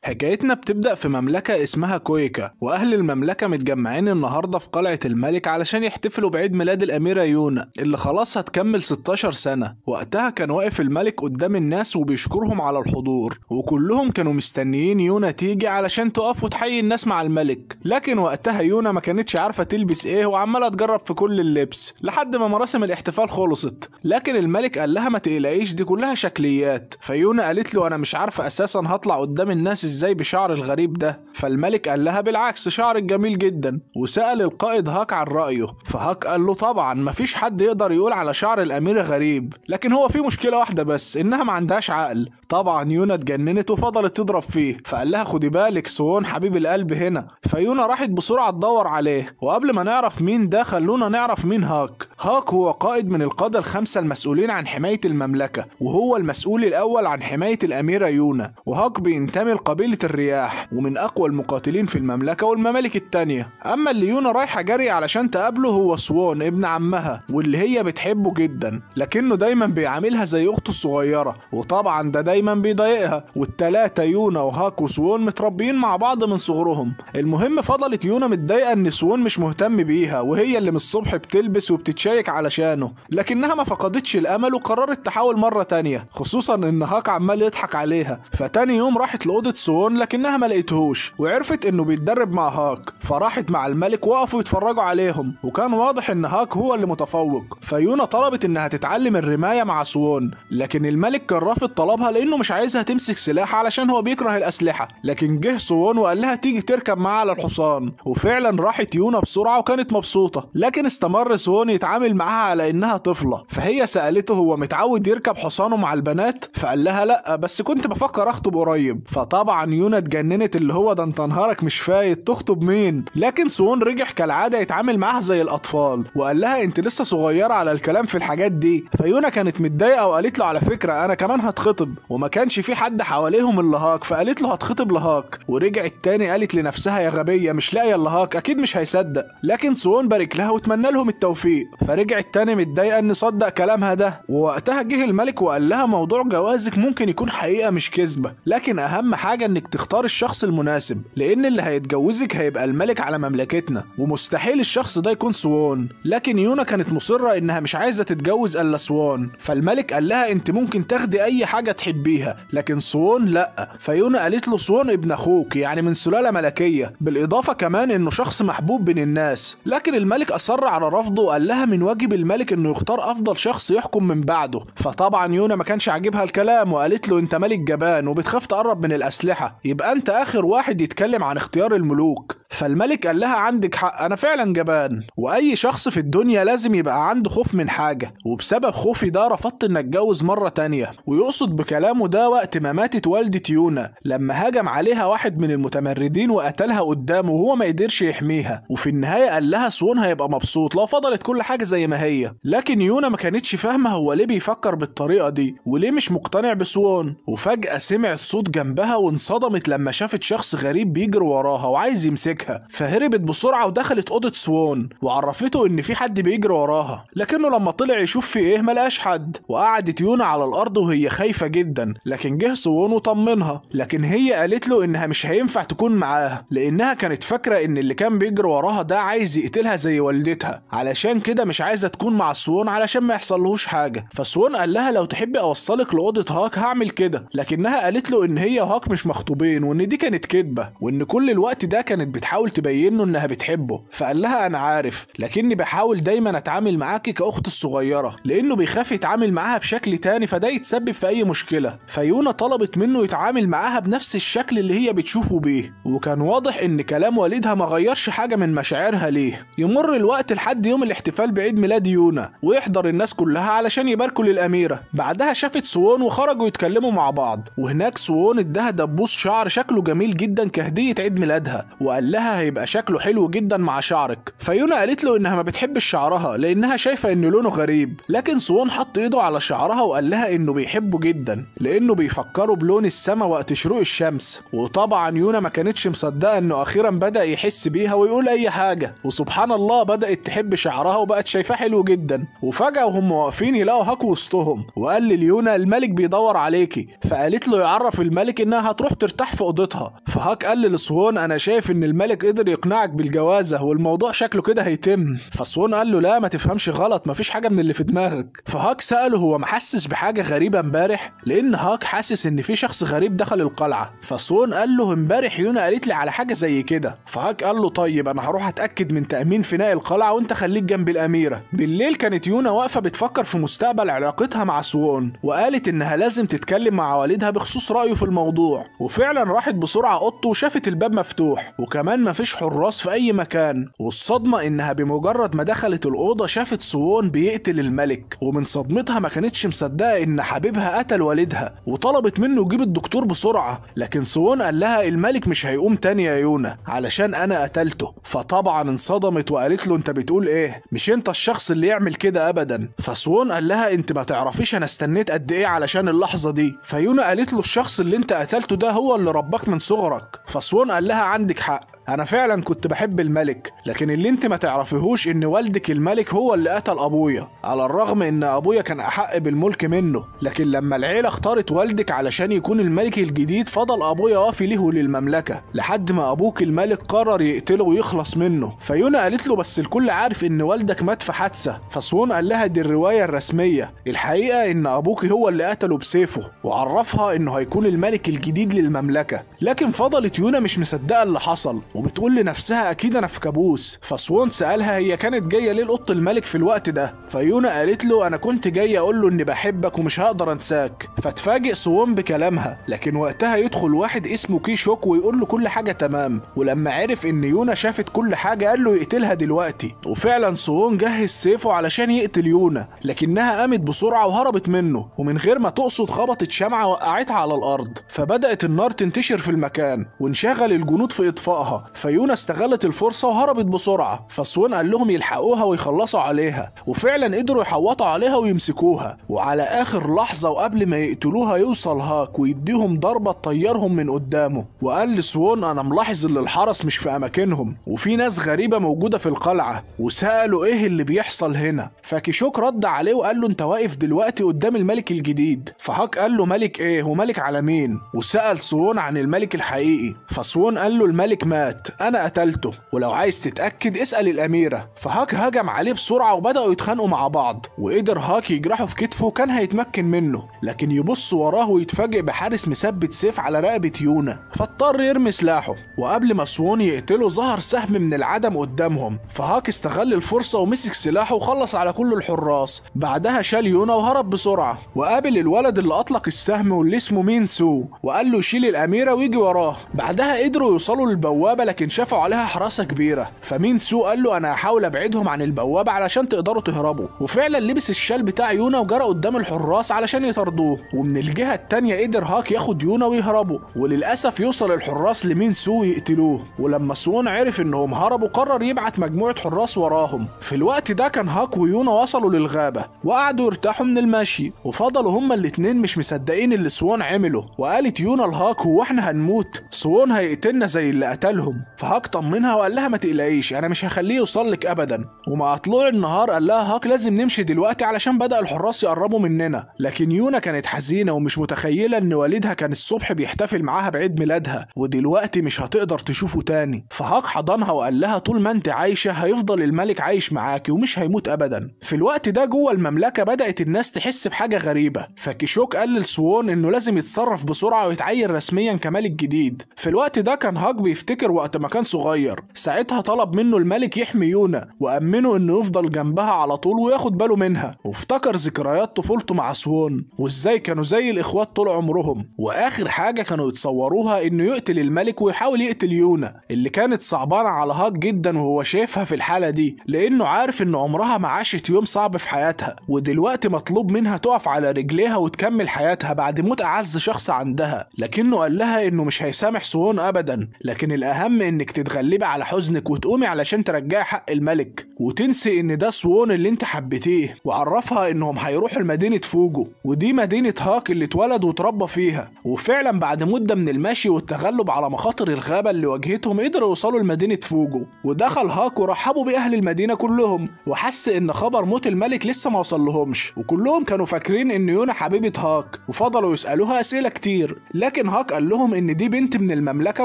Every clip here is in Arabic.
حكايتنا بتبدأ في مملكة اسمها كويكا، وأهل المملكة متجمعين النهاردة في قلعة الملك علشان يحتفلوا بعيد ميلاد الأميرة يونا اللي خلاص هتكمل 16 سنة. وقتها كان واقف الملك قدام الناس وبيشكرهم على الحضور، وكلهم كانوا مستنيين يونا تيجي علشان تقف وتحيي الناس مع الملك. لكن وقتها يونا ما كانتش عارفة تلبس ايه وعمالة تجرب في كل اللبس لحد ما مراسم الاحتفال خلصت. لكن الملك قال لها ما تقلقيش، دي كلها شكليات. فيونا قالت له انا مش عارفة اساسا هطلع قدام الناس ازاي بشعر الغريب ده. فالملك قال لها بالعكس، شعرك جميل جدا. وسأل القائد هاك عن رأيه، فهاك قال له طبعا مفيش حد يقدر يقول على شعر الأميرة غريب، لكن هو في مشكلة واحدة بس، انها ما عندهاش عقل. طبعا يونا اتجننت وفضلت تضرب فيه، فقال لها خدي بالك سوون حبيب القلب هنا. فيونا راحت بسرعة تدور عليه. وقبل ما نعرف مين ده خلونا نعرف مين هاك. هاك هو قائد من القادة الخمسة المسؤولين عن حماية المملكة، وهو المسؤول الأول عن حماية الأميرة يونا. وهاك بينتمي لقبيلة الرياح، ومن أقوى المقاتلين في المملكة والممالك التانية. أما اللي يونا رايحة جري علشان تقابله هو سوون ابن عمها، واللي هي بتحبه جدا، لكنه دايما بيعاملها زي أخته الصغيرة، وطبعا ده دايما بيضايقها. والتلاتة يونا وهاك وسوون متربيين مع بعض من صغرهم. المهم فضلت يونا متضايقة إن سوون مش مهتم بيها، وهي اللي من الصبح بتلبس وبتتشيك علشانه، لكنها ما فقدتش الأمل وقررت تحاول مرة تانية، خصوصا إن هاك عمال يضحك عليها. فتاني يوم راحت لأوضة سوون لكنها ما لقيتهوش، وعرفت إنه بيتدرب مع هاك. فراحت مع الملك وقفوا يتفرجوا عليهم، وكان واضح إن هاك هو اللي متفوق. فيونا طلبت إنها تتعلم الرماية مع سوون، لكن الملك كان رافض طلبها لأنه مش عايزها تمسك سلاح علشان هو بيكره الأسلحة. لكن جه سوون وقال لها تيجي تركب معاه على الحصان، وفعلا راحت يونا بسرعة وكانت مبسوطة. لكن استمر سوون يتعامل معاها على إنها طفلة. فهي سألته هو متعود يركب حصانه مع البنات؟ فقال لها لأ، بس كنت بفكر أخطب قريب. فطبعا يونا اتجننت، اللي هو ده انت نهارك مش فايت، تخطب مين؟ لكن سوون رجع كالعادة يتعامل معاها زي الأطفال، وقال لها انت لسه صغيرة على الكلام في الحاجات دي. فيونا كانت متضايقة وقالت له على فكرة أنا كمان هتخطب، وما كانش في حد حواليهم إلا هاك، فقالت له هتخطب لهاك. ورجعت تاني قالت لنفسها يا غبية مش لاقية إلا هاك، أكيد مش هيصدق. لكن سوون بارك لها وتمنى لهم التوفيق. فرجعت تاني متضايقة إن صدق كلامها ده. ووقتها جه الملك وقال لها موضوع جوازك ممكن يكون حقيقة مش كذبة، لكن أهم حاجة إنك تختار الشخص المناسب، لأن اللي هيتجوزك هيبقى الملك على مملكتنا، ومستحيل الشخص ده يكون سوون. لكن يونا كانت مصرة إنها مش عايزة تتجوز إلا سوون. فالملك قال لها أنت ممكن تاخدي أي حاجة تحبيها، لكن سوون لأ. فيونا قالت له سوون ابن أخوك، يعني من سلالة ملكية، بالإضافة كمان إنه شخص محبوب بين الناس. لكن الملك أصر على رفضه وقال لها من واجب الملك إنه يختار أفضل شخص يحكم من بعده. فطبعا يونا ما كانش عاجبها الكلام، وقالت له أنت ملك جبان وبتخاف تقرب من الأسلحة، يبقى أنت آخر واحد يتكلم عن اختيار الملوك. فالملك قال لها عندك حق، أنا فعلا جبان، وأي شخص في الدنيا لازم يبقى عنده خوف من حاجة، وبسبب خوفي ده رفضت إن أتجوز مرة تانية. ويقصد بكلامه ده وقت ما ماتت والدة يونا، لما هاجم عليها واحد من المتمردين وقتلها قدامه وهو ما قدرش يحميها. وفي النهاية قال لها سوون هيبقى مبسوط لو فضلت كل حاجة زي ما هي. لكن يونا ما كانتش فاهمة هو ليه بيفكر بالطريقة دي، وليه مش مقتنع بسوون. وفجأة سمعت صوت جنبها وانصدمت لما شافت شخص غريب بيجري وراها وعايز يمسكها. فهربت بسرعة ودخلت أوضة سوون وعرفته إن في حد بيجري وراها، لكنه لما طلع يشوف في إيه ملقاش حد. وقعدت يونا على الأرض وهي خايفة جدا. لكن جه سوون وطمنها، لكن هي قالت له إنها مش هينفع تكون معاه، لأنها كانت فاكرة إن اللي كان بيجري وراها ده عايز يقتلها زي والدتها، علشان كده مش عايزة تكون مع سوون علشان ما يحصلهوش حاجة. فسوون قال لها لو تحبي أوصلك لأوضة هاك هعمل كده، لكنها قالت له إن هي وهاك مش مخطوبين، وإن دي كانت كدبة، وإن كل الوقت ده كانت بتحاول تبين له إنها بتحبه. فقال لها أنا عارف، لكني بحاول دايما أتعامل معاكي كأخت الصغيرة، لأنه بيخاف يتعامل معاها بشكل تاني فده يتسبب في أي مشكلة. فيونا طلبت منه يتعامل معاها بنفس الشكل اللي هي بتشوفه بيه، وكان واضح إن كلام والدها ما غيرش حاجة من مشاعرها ليه. يمر الوقت لحد يوم الاحتفال بعيد ميلاد يونا، ويحضر الناس كلها علشان يباركوا للأميرة. بعدها شافت سوون وخرجوا يتكلموا مع بعض، وهناك سوون اداها دبوس شعر شكله جميل جدا كهدية عيد ميلادها، وقال لها لها هيبقى شكله حلو جدا مع شعرك. فيونا قالت له انها ما بتحبش شعرها لانها شايفه ان لونه غريب، لكن سوون حط ايده على شعرها وقال لها انه بيحبه جدا لانه بيفكره بلون السما وقت شروق الشمس. وطبعا يونا ما كانتش مصدقه انه اخيرا بدأ يحس بيها ويقول اي حاجه، وسبحان الله بدأت تحب شعرها وبقت شايفاه حلو جدا. وفجأة وهم واقفين يلاقوا هاك وسطهم، وقال ليونا الملك بيدور عليكي، فقالت له يعرف الملك انها هتروح ترتاح في اوضتها. فهاك قال لسوون انا شايف ان الملك قدر يقنعك بالجوازه والموضوع شكله كده هيتم. فسوون قال له لا ما تفهمش غلط، مفيش حاجه من اللي في دماغك. فهاك سأله هو ما حسش بحاجه غريبه امبارح، لان هاك حاسس ان في شخص غريب دخل القلعه. فسوون قال له امبارح يونا قالت لي على حاجه زي كده. فهاك قال له طيب انا هروح اتاكد من تامين فناء القلعه وانت خليك جنب الاميره. بالليل كانت يونا واقفه بتفكر في مستقبل علاقتها مع سوون، وقالت انها لازم تتكلم مع والدها بخصوص رايه في الموضوع. وفعلا راحت بسرعه اوضته وشافت الباب مفتوح، وكمان مفيش حراس في اي مكان. والصدمه انها بمجرد ما دخلت الاوضه شافت سوون بيقتل الملك، ومن صدمتها ما كانتش مصدقه ان حبيبها قتل والدها، وطلبت منه يجيب الدكتور بسرعه. لكن سوون قال لها الملك مش هيقوم تاني يا يونا علشان انا قتلته. فطبعا انصدمت وقالت له انت بتقول ايه؟ مش انت الشخص اللي يعمل كده ابدا. فسوون قال لها انت ما تعرفيش انا استنيت قد ايه علشان اللحظه دي. فيونا قالت له الشخص اللي انت قتلته ده هو اللي رباك من صغرك. فسوون قال لها عندك حق، انا فعلا كنت بحب الملك، لكن اللي انت ما تعرفيهوش ان والدك الملك هو اللي قتل ابويا، على الرغم ان ابويا كان احق بالملك منه. لكن لما العيله اختارت والدك علشان يكون الملك الجديد فضل ابويا وافي له وللمملكه لحد ما ابوك الملك قرر يقتله ويخلص منه. فيونا قالت له بس الكل عارف ان والدك مات في حادثه. فسوون قال لها دي الروايه الرسميه، الحقيقه ان ابوك هو اللي قتله بسيفه، وعرفها انه هيكون الملك الجديد للمملكه. لكن فضلت يونا مش مصدقه اللي حصل، وبتقول لنفسها اكيد انا في كابوس. فسوون سالها هي كانت جايه ليه لاوضه الملك في الوقت ده؟ فيونا قالت له انا كنت جايه اقول له اني بحبك ومش هقدر انساك. فتفاجئ سوون بكلامها، لكن وقتها يدخل واحد اسمه كي شوك ويقول له كل حاجه تمام. ولما عرف ان يونا شافت كل حاجه قال له يقتلها دلوقتي. وفعلا سوون جهز سيفه علشان يقتل يونا، لكنها قامت بسرعه وهربت منه، ومن غير ما تقصد خبطت شمعه وقعتها على الارض. فبدات النار تنتشر في المكان وانشغل الجنود في اطفائها. فيونا استغلت الفرصه وهربت بسرعه. فسوون قال لهم يلحقوها ويخلصوا عليها، وفعلا قدروا يحوطوا عليها ويمسكوها. وعلى اخر لحظه وقبل ما يقتلوها يوصل هاك ويديهم ضربه تطيرهم من قدامه. وقال لسوون انا ملاحظ ان الحرس مش في اماكنهم وفي ناس غريبه موجوده في القلعه. وسالوا ايه اللي بيحصل هنا. فكيشوك رد عليه وقال له انت واقف دلوقتي قدام الملك الجديد. فهاك قال له ملك ايه وملك على مين؟ وسال سوون عن الملك الحقيقي. فسوون قال له الملك مات، انا قتلته، ولو عايز تتاكد اسال الاميره. فهاك هجم عليه بسرعه وبداوا يتخانقوا مع بعض، وقدر هاك يجرحه في كتفه وكان هيتمكن منه، لكن يبص وراه ويتفاجئ بحارس مثبت سيف على رقبه يونا، فاضطر يرمي سلاحه. وقبل ما سوون يقتله ظهر سهم من العدم قدامهم. فهاك استغل الفرصه ومسك سلاحه وخلص على كل الحراس. بعدها شال يونا وهرب بسرعه، وقابل الولد اللي اطلق السهم واللي اسمه مين سو، وقال له يشيل الاميره ويجي وراه. بعدها قدروا يوصلوا للبوابه لكن شافوا عليها حراسه كبيره. فمين سو قال له انا هحاول ابعدهم عن البوابه علشان تقدروا تهربوا. وفعلا لبس الشال بتاع يونا وجرى قدام الحراس علشان يطردوه. ومن الجهه التانيه قدر هاك ياخد يونا ويهربوا، وللاسف يوصل الحراس لمين سو يقتلوه. ولما سوون عرف انهم هربوا قرر يبعت مجموعه حراس وراهم. في الوقت ده كان هاك ويونا وصلوا للغابه وقعدوا يرتاحوا من المشي، وفضلوا هما الاتنين مش مصدقين اللي سوون عمله. وقالت يونا لهاك هو احنا هنموت؟ سوون هيقتلنا زي اللي قتلهم. فهاك طمنها وقال لها ما تقلقيش انا مش هخليه يوصل لك ابدا. ومع طلوع النهار قال لها هاك لازم نمشي دلوقتي علشان بدأ الحراس يقربوا مننا. لكن يونا كانت حزينه ومش متخيله ان والدها كان الصبح بيحتفل معاها بعيد ميلادها ودلوقتي مش هتقدر تشوفه تاني. فهاك حضنها وقال لها طول ما انت عايشه هيفضل الملك عايش معاكي ومش هيموت ابدا. في الوقت ده جوه المملكه بدأت الناس تحس بحاجه غريبه. فكيشوك قال لسوون انه لازم يتصرف بسرعه ويتعين رسميا كملك جديد. في الوقت ده كان هاك بيفتكر وقت ما كان صغير، ساعتها طلب منه الملك يحمي يونا وأمنه انه يفضل جنبها على طول وياخد باله منها. وافتكر ذكريات طفولته مع سوون وازاي كانوا زي الاخوات طول عمرهم. واخر حاجه كانوا يتصوروها انه يقتل الملك ويحاول يقتل يونا اللي كانت صعبانه على هاك جدا وهو شايفها في الحاله دي، لانه عارف ان عمرها ما عاشت يوم صعب في حياتها، ودلوقتي مطلوب منها تقف على رجليها وتكمل حياتها بعد موت اعز شخص عندها. لكنه قال لها انه مش هيسامح سوون ابدا، لكن الاهم والأهم إنك تتغلبي على حزنك وتقومي علشان ترجعي حق الملك وتنسي إن ده سوون اللي انت حبيتيه. وعرفها إنهم هيروحوا لمدينة فوجو، ودي مدينة هاك اللي اتولد واتربى فيها. وفعلا بعد مدة من المشي والتغلب على مخاطر الغابة اللي واجهتهم قدروا يوصلوا لمدينة فوجو. ودخل هاك ورحبوا بأهل المدينة كلهم، وحس إن خبر موت الملك لسه ما وصلهمش، وكلهم كانوا فاكرين إن يونا حبيبة هاك وفضلوا يسألوها أسئلة كتير. لكن هاك قال لهم إن دي بنت من المملكة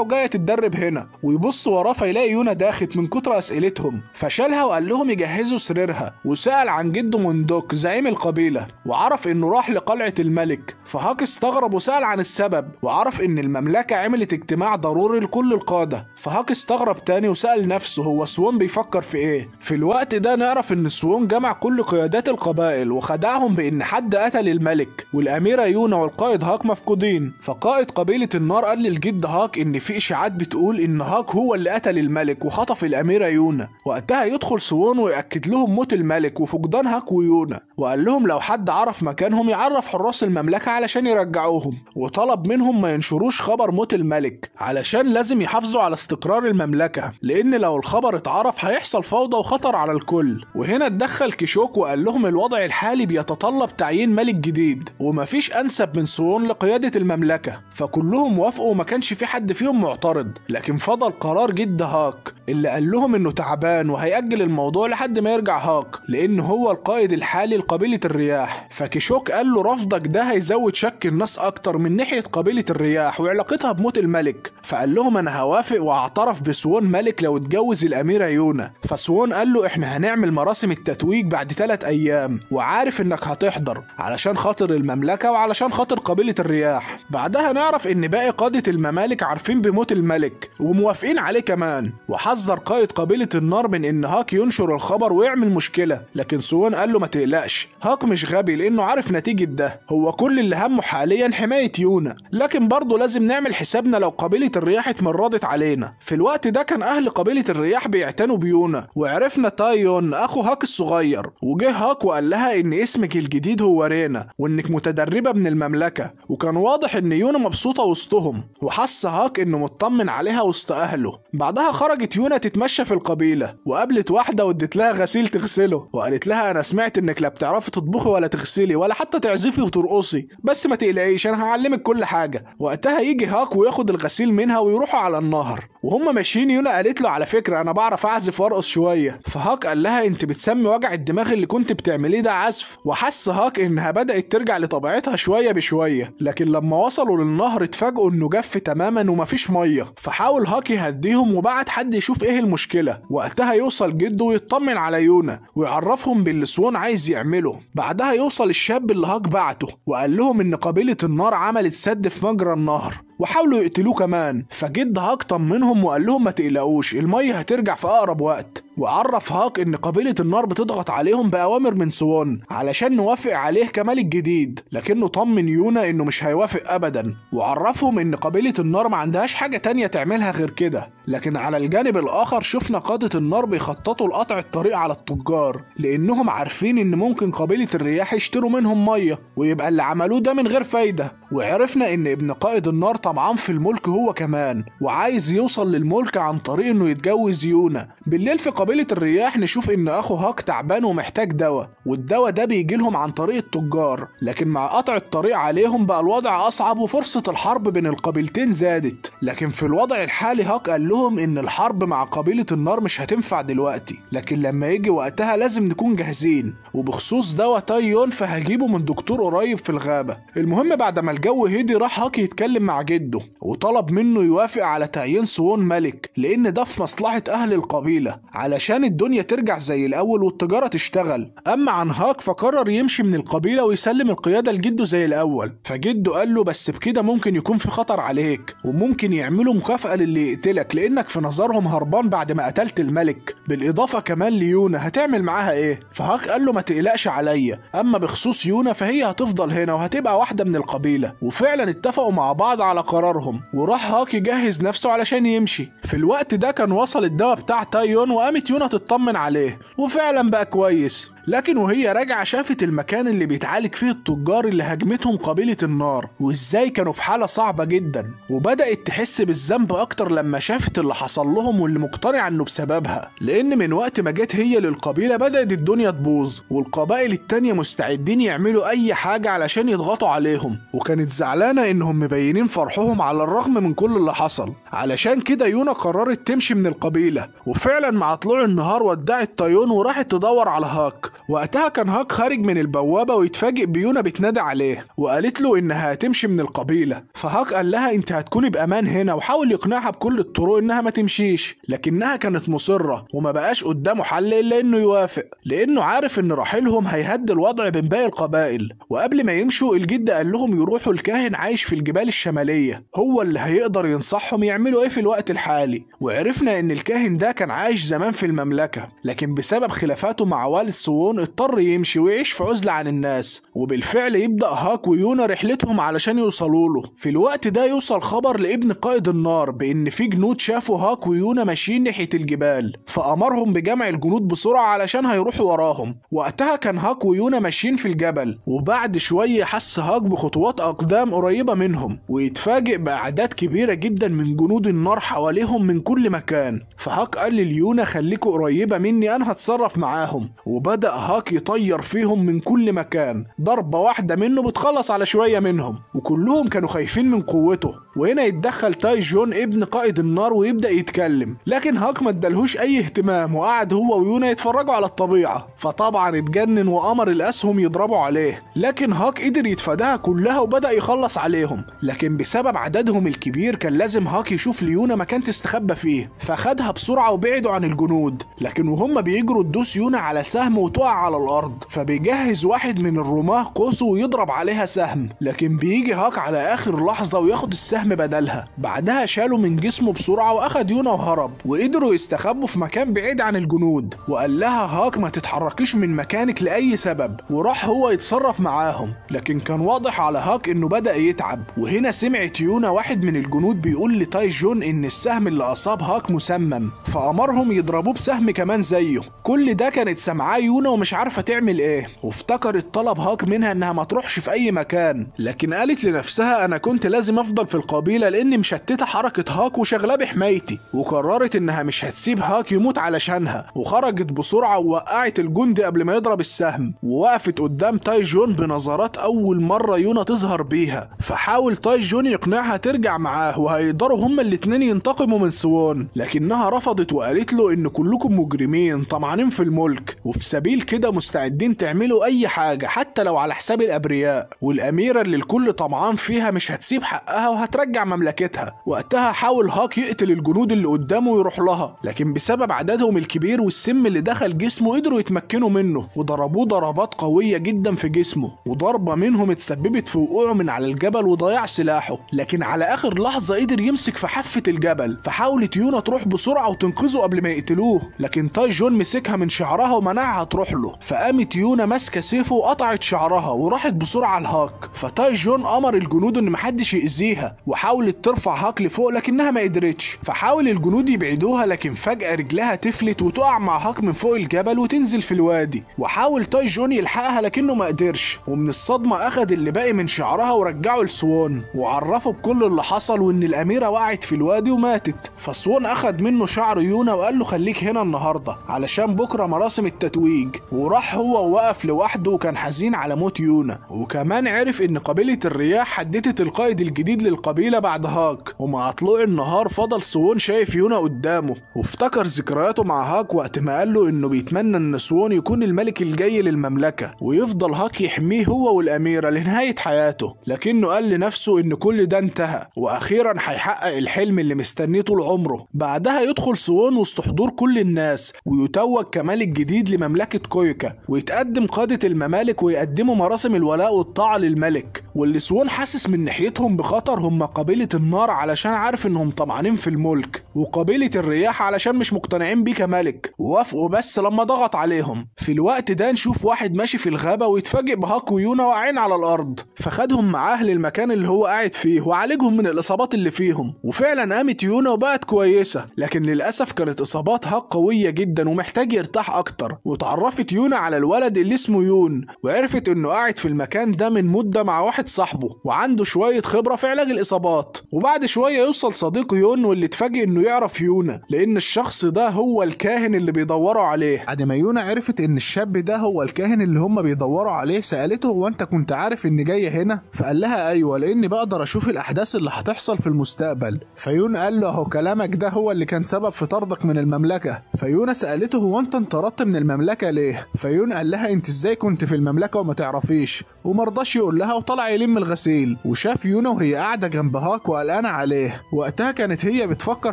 وجاية تتدرب هنا. ويبص وراه فيلاقي يونا داخت من كتر أسئلتهم، فشالها وقال لهم يجهزوا سريرها. وسأل عن جده موندوك زعيم القبيلة، وعرف إنه راح لقلعة الملك. فهاك استغرب وسأل عن السبب، وعرف إن المملكة عملت اجتماع ضروري لكل القادة. فهاك استغرب تاني وسأل نفسه هو سوون بيفكر في إيه. في الوقت ده نعرف إن سوون جمع كل قيادات القبائل وخدعهم بإن حد قتل الملك، والأميرة يونا والقائد هاك مفقودين. فقائد قبيلة النار قال للجد هاك إن في إشاعات بتقول إن هاك هو اللي قتل الملك وخطف الأميرة يونا. وقتها يدخل سوون ويأكد لهم موت الملك وفقدان هاك ويونا، وقال لهم لو حد عرف مكانهم يعرف حراس المملكة علشان يرجعوهم. وطلب منهم ما ينشروش خبر موت الملك علشان لازم يحافظوا على استقرار المملكة، لأن لو الخبر اتعرف هيحصل فوضى وخطر على الكل. وهنا اتدخل كيشوك وقال لهم الوضع الحالي بيتطلب تعيين ملك جديد، ومفيش أنسب من سوون لقيادة المملكة. فكلهم وافقوا وما كانش في حد فيهم معترض، لكن فضل قرار جد هاك اللي قال لهم إنه تعبان وهيأجل الموضوع لحد ما يرجع هاك، لأنه هو القائد الحالي لقبيلة الرياح. فكيشوك قال له رفضك ده هيزود شك الناس أكتر من ناحية قبيلة الرياح وعلاقتها بموت الملك. فقال لهم أنا هوافق وأعترف بسوون ملك لو اتجوز الأميرة يونا. فسوون قال له إحنا هنعمل مراسم التتويج بعد 3 أيام، وعارف إنك هتحضر علشان خاطر المملكة وعلشان خاطر قبيلة الرياح. بعدها نعرف إن باقي قادة الممالك عارفين بموت الملك وموافقين عليه كمان. وحذر قائد قبيلة النار من إن هاك ينشر الخبر ويعمل مشكلة، لكن سوون قال له ما تقلقش، هاك مش غبي لأنه عارف نتيجة ده. هو كل اللي همه حاليا حماية يونا، لكن برضه لازم نعمل حسابنا لو قبيلة الرياح اتمردت علينا. في الوقت ده كان أهل قبيلة الرياح بيعتنوا بيونا، وعرفنا تايون أخو هاك الصغير. وجه هاك وقال لها إن اسمك الجديد هو رينا، وإنك متدربة من المملكة. وكان واضح إن يونا مبسوطة وسطهم، وحس هاك إنه مطمن عليها وسط أهله. بعدها خرجت يونا تتمشى في القبيلة، وقابلت واحدة وادت لها غسيل تغسله، وقالت لها أنا سمعت إنك لا بتعرفي تطبخي ولا تغسلي ولا حتى تعزفي وترقصي، بس ما تقلقيش أنا هعلمك كل حاجة. وقتها يجي هاك وياخد الغسيل منها ويروحوا على النهر. وهم ماشيين يونا قالت له على فكرة أنا بعرف أعزف وأرقص شوية. فهاك قال لها أنت بتسمي وجع الدماغ اللي كنت بتعمليه ده عزف؟ وحس هاك إنها بدأت ترجع لطبيعتها شوية بشوية. لكن لما وصلوا للنهر اتفاجئوا إنه جف تماما ومفيش مية. فحاول هاك يهديهم وبعت حد يشوف إيه المشكلة. وقتها يوصل جده ويطمن على يونا ويعرفهم باللي سوون عايز يعمله. بعدها يوصل الشاب اللي هاك بعته وقال لهم إن قبيلة النار عملت سد في مجرى النهر وحاولوا يقتلوه كمان. فجد هاك طمنهم وقال لهم ما تقلقوش المية هترجع في أقرب وقت. وعرف هاك إن قبيلة النار بتضغط عليهم بأوامر من سوون علشان نوافق عليه كملك جديد، لكنه طمن يونا إنه مش هيوافق أبدا. وعرفهم إن قبيلة النار ما عندهاش حاجة تانية تعملها غير كده. لكن على الجانب الآخر شفنا قادة النار بيخططوا لقطع الطريق على التجار، لأنهم عارفين إن ممكن قبيلة الرياح يشتروا منهم مية ويبقى اللي عملوه ده من غير فايدة. وعرفنا إن ابن قائد النار طمعان في الملك هو كمان، وعايز يوصل للملك عن طريق إنه يتجوز يونا. بالليل في قبيلة الرياح نشوف إن أخو هاك تعبان ومحتاج دواء، والدواء ده بيجيلهم عن طريق التجار. لكن مع قطع الطريق عليهم بقى الوضع أصعب وفرصة الحرب بين القبيلتين زادت. لكن في الوضع الحالي هاك قال لهم إن الحرب مع قبيلة النار مش هتنفع دلوقتي، لكن لما يجي وقتها لازم نكون جاهزين. وبخصوص دواء تايون فهجيبه من دكتور قريب في الغابة. المهم بعد ما الجو هدي راح هاك يتكلم مع جده وطلب منه يوافق على تعيين سوون ملك، لأن ده في مصلحة أهل القبيلة علشان الدنيا ترجع زي الأول والتجارة تشتغل. أما عن هاك فقرر يمشي من القبيلة ويسلم القيادة لجده زي الأول. فجده قال له بس بكده ممكن يكون في خطر عليك، وممكن يعملوا مكافأة للي يقتلك لأنك في نظرهم هربان بعد ما قتلت الملك. بالإضافة كمان ليونا هتعمل معاها إيه؟ فهاك قال له ما تقلقش عليا، أما بخصوص يونا فهي هتفضل هنا وهتبقى واحدة من القبيلة. وفعلا اتفقوا مع بعض على قرارهم، وراح هاك يجهز نفسه علشان يمشي. في الوقت ده كان وصل الدواء بتاع تايون وقامت يونا تطمن عليه، وفعلا بقى كويس. لكن وهي راجعة شافت المكان اللي بيتعالج فيه التجار اللي هاجمتهم قبيلة النار، وازاي كانوا في حالة صعبة جدا، وبدأت تحس بالذنب اكتر لما شافت اللي حصل لهم واللي مقتنعة انه بسببها، لان من وقت ما جت هي للقبيلة بدأت الدنيا تبوظ، والقبائل التانية مستعدين يعملوا اي حاجة علشان يضغطوا عليهم، وكانت زعلانة انهم مبينين فرحهم على الرغم من كل اللي حصل. علشان كده يونا قررت تمشي من القبيلة، وفعلا مع طلوع النهار ودعت تايون وراحت تدور على هاك. وقتها كان هاك خارج من البوابة ويتفاجئ بيونا بتنادي عليه، وقالت له انها هتمشي من القبيلة. فهاك قال لها انت هتكوني بامان هنا، وحاول يقنعها بكل الطرق انها ما تمشيش، لكنها كانت مصرة وما بقاش قدامه حل الا انه يوافق، لانه عارف ان رحيلهم هيهدي الوضع بين باقي القبائل. وقبل ما يمشوا الجد قال لهم يروحوا الكاهن عايش في الجبال الشمالية، هو اللي هيقدر ينصحهم يعملوا ايه في الوقت الحالي. وعرفنا ان الكاهن ده كان عايش زمان في المملكة، لكن بسبب خلافاته مع والد سوون اضطر يمشي ويعيش في عزلة عن الناس. وبالفعل يبدأ هاك ويونا رحلتهم علشان يوصلوا له. في الوقت ده يوصل خبر لابن قائد النار بان في جنود شافوا هاك ويونا ماشيين ناحية الجبال، فأمرهم بجمع الجنود بسرعة علشان هيروحوا وراهم. وقتها كان هاك ويونا ماشيين في الجبل، وبعد شوية حس هاك بخطوات أقدام قريبة منهم، ويتفاجئ بأعداد كبيرة جدا من جنود النار حواليهم من كل مكان. فهاك قال لليونا خليكوا قريبة مني أنا هتصرف معاهم. وبدأ هاك يطير فيهم من كل مكان، ضربة واحدة منه بتخلص على شوية منهم، وكلهم كانوا خايفين من قوته. وهنا يتدخل تاي جون ابن قائد النار ويبدأ يتكلم، لكن هاك ما ادالهوش أي اهتمام، وقعد هو ويونا يتفرجوا على الطبيعة. فطبعا اتجنن وأمر الأسهم يضربوا عليه، لكن هاك قدر يتفاداها كلها وبدأ يخلص عليهم. لكن بسبب عددهم الكبير كان لازم هاك يشوف ليونا مكان تستخبى فيه، فخدها بسرعة وبعدوا عن الجنود. لكن وهم بيجروا تدوس يونا على سهم وتقع على الأرض، فبيجهز واحد من الرماة قوسه ويضرب عليها سهم، لكن بيجي هاك على آخر لحظة وياخد السهم بدلها. بعدها شالوا من جسمه بسرعة وأخد يونا وهرب، وقدروا يستخبوا في مكان بعيد عن الجنود. وقال لها هاك ما تتحركيش من مكانك لأي سبب، وراح هو يتصرف معاهم. لكن كان واضح على هاك إنه بدأ يتعب. وهنا سمعت يونا واحد من الجنود بيقول لتاي جون إن السهم اللي أصاب هاك مسمم، فأمرهم يضربوه بسهم كمان زيه. كل ده كانت سامعاه يونا ومش عارفة تعمل إيه، وافتكرت طلب هاك منها إنها ما تروحش في أي مكان. لكن قالت لنفسها أنا كنت لازم أفضل في القبيلة لأني مشتتة حركة هاك وشغلاه بحمايتي. وقررت إنها مش هتسيب هاك يموت علشانها، وخرجت بسرعة ووقعت الجندي قبل ما يضرب السهم. ووقفت قدام تاي جون بنظرات أول مرة يونا تظهر بيها، فحاول تاي جون يقنعها ترجع معاه وهيقدروا هما الاتنين ينتقموا من سوون. لكنها رفضت وقالت له إن كلكم مجرمين طمعانين في الملك، وفي سبيل كده مستعدين تعملوا أي حاجة حتى لو على حساب الأبرياء، والأميرة اللي الكل طمعان فيها مش هتسيب حقها وهترجع مملكتها. وقتها حاول هاك يقتل الجنود اللي قدامه ويروح لها، لكن بسبب عددهم الكبير والسم اللي دخل جسمه قدروا يتمكنوا منه، وضربوه ضربات قوية جدا في جسمه، وضربة منهم اتسببت في وقوعه من على الجبل وضياع سلاحه. لكن على آخر لحظة قدر يمسك في حافة الجبل، فحاولت يونا تروح بسرعة وتنقذه قبل ما يقتلوه، لكن تاي جون مسكها من شعرها ومنعها تروح له. فقامت يونا ماسكة سيفه وقطعت شعرها وراحت بسرعة لهاك. فتاي جون أمر الجنود إن محدش يأذيها، وحاولت ترفع هاك لفوق لكنها ما قدرتش. فحاول الجنود يبعدوها، لكن فجأة رجلها تفلت وتقع مع هاك من فوق الجبل وتنزل في الوادي. وحاول تاي جون يلحقها لكنه ما قدرش، ومن الصدمة أخد اللي باقي من شعرها ورجعه لسوون، وعرفه بكل اللي حصل وإن الأميرة وقعت في الوادي وماتت. فسوون أخد منه شعر يونا وقال له خليك هنا النهاردة علشان بكرة مراسم التتويج. وراح هو ووقف لوحده وكان حزين على موت يونا. وكمان عرف إن قبيلة الرياح حددت القائد الجديد للقبيلة بعد هاك. ومع طلوع النهار فضل سوون شايف يونا قدامه، وافتكر ذكرياته مع هاك وقت ما قال له إنه بيتمنى إن سوون يكون الملك الجاي للمملكة، ويفضل هاك يحميه هو والأميرة لنهاية حياته. لكنه قال لنفسه إن كل ده انتهى، وأخيرا هيحقق الحلم اللي مستنيه طول عمره. بعدها يدخل سوون وسط حضور كل الناس ويتوج كملك جديد لمملكة كويكا، ويتقدم قادة الممالك ويقدموا مراسم الولاء والطاعة للملك. واللي سوون حاسس من ناحيتهم بخطر هم قبيلة النار علشان عارف انهم طمعانين في الملك، وقبيلة الرياح علشان مش مقتنعين بيه كملك، ووافقوا بس لما ضغط عليهم. في الوقت ده نشوف واحد ماشي في الغابة ويتفاجئ بهاك ويونا واقعين على الارض، فخدهم معاه للمكان اللي هو قاعد فيه وعالجهم من الاصابات اللي فيهم، وفعلا قامت يونا وبقت كويسة. لكن للاسف كانت اصابات هاك قوية جدا ومحتاج يرتاح اكتر. وتعرفت يونا على الولد اللي اسمه يون، وعرفت انه قاعد في المكان ده من مدة مع واحد صاحبه وعنده شوية خبرة في علاج الاصابات. وبعد شوية يوصل صديق يون واللي اتفاجئ انه يعرف يونا، لان الشخص ده هو الكاهن اللي بيدوروا عليه. بعد ما يونا عرفت ان الشاب ده هو الكاهن اللي هم بيدوروا عليه، سألته هو انت كنت عارف اني جاي هنا؟ فقال لها ايوه، لاني بقدر اشوف الاحداث اللي هتحصل في المستقبل. فيون قال له اهو كلامك ده هو اللي كان سبب في طردك من المملكة. فيونا سألته هو انت انطردت من المملكة ليه؟ فيون قال لها انت ازاي كنت في المملكة وما تعرفيش؟ ومرضاش يقول لها وطلع يلم الغسيل. وشاف يونا وهي قاعدة جنب هاك وقلقانة عليه. وقتها كانت هي بتفكر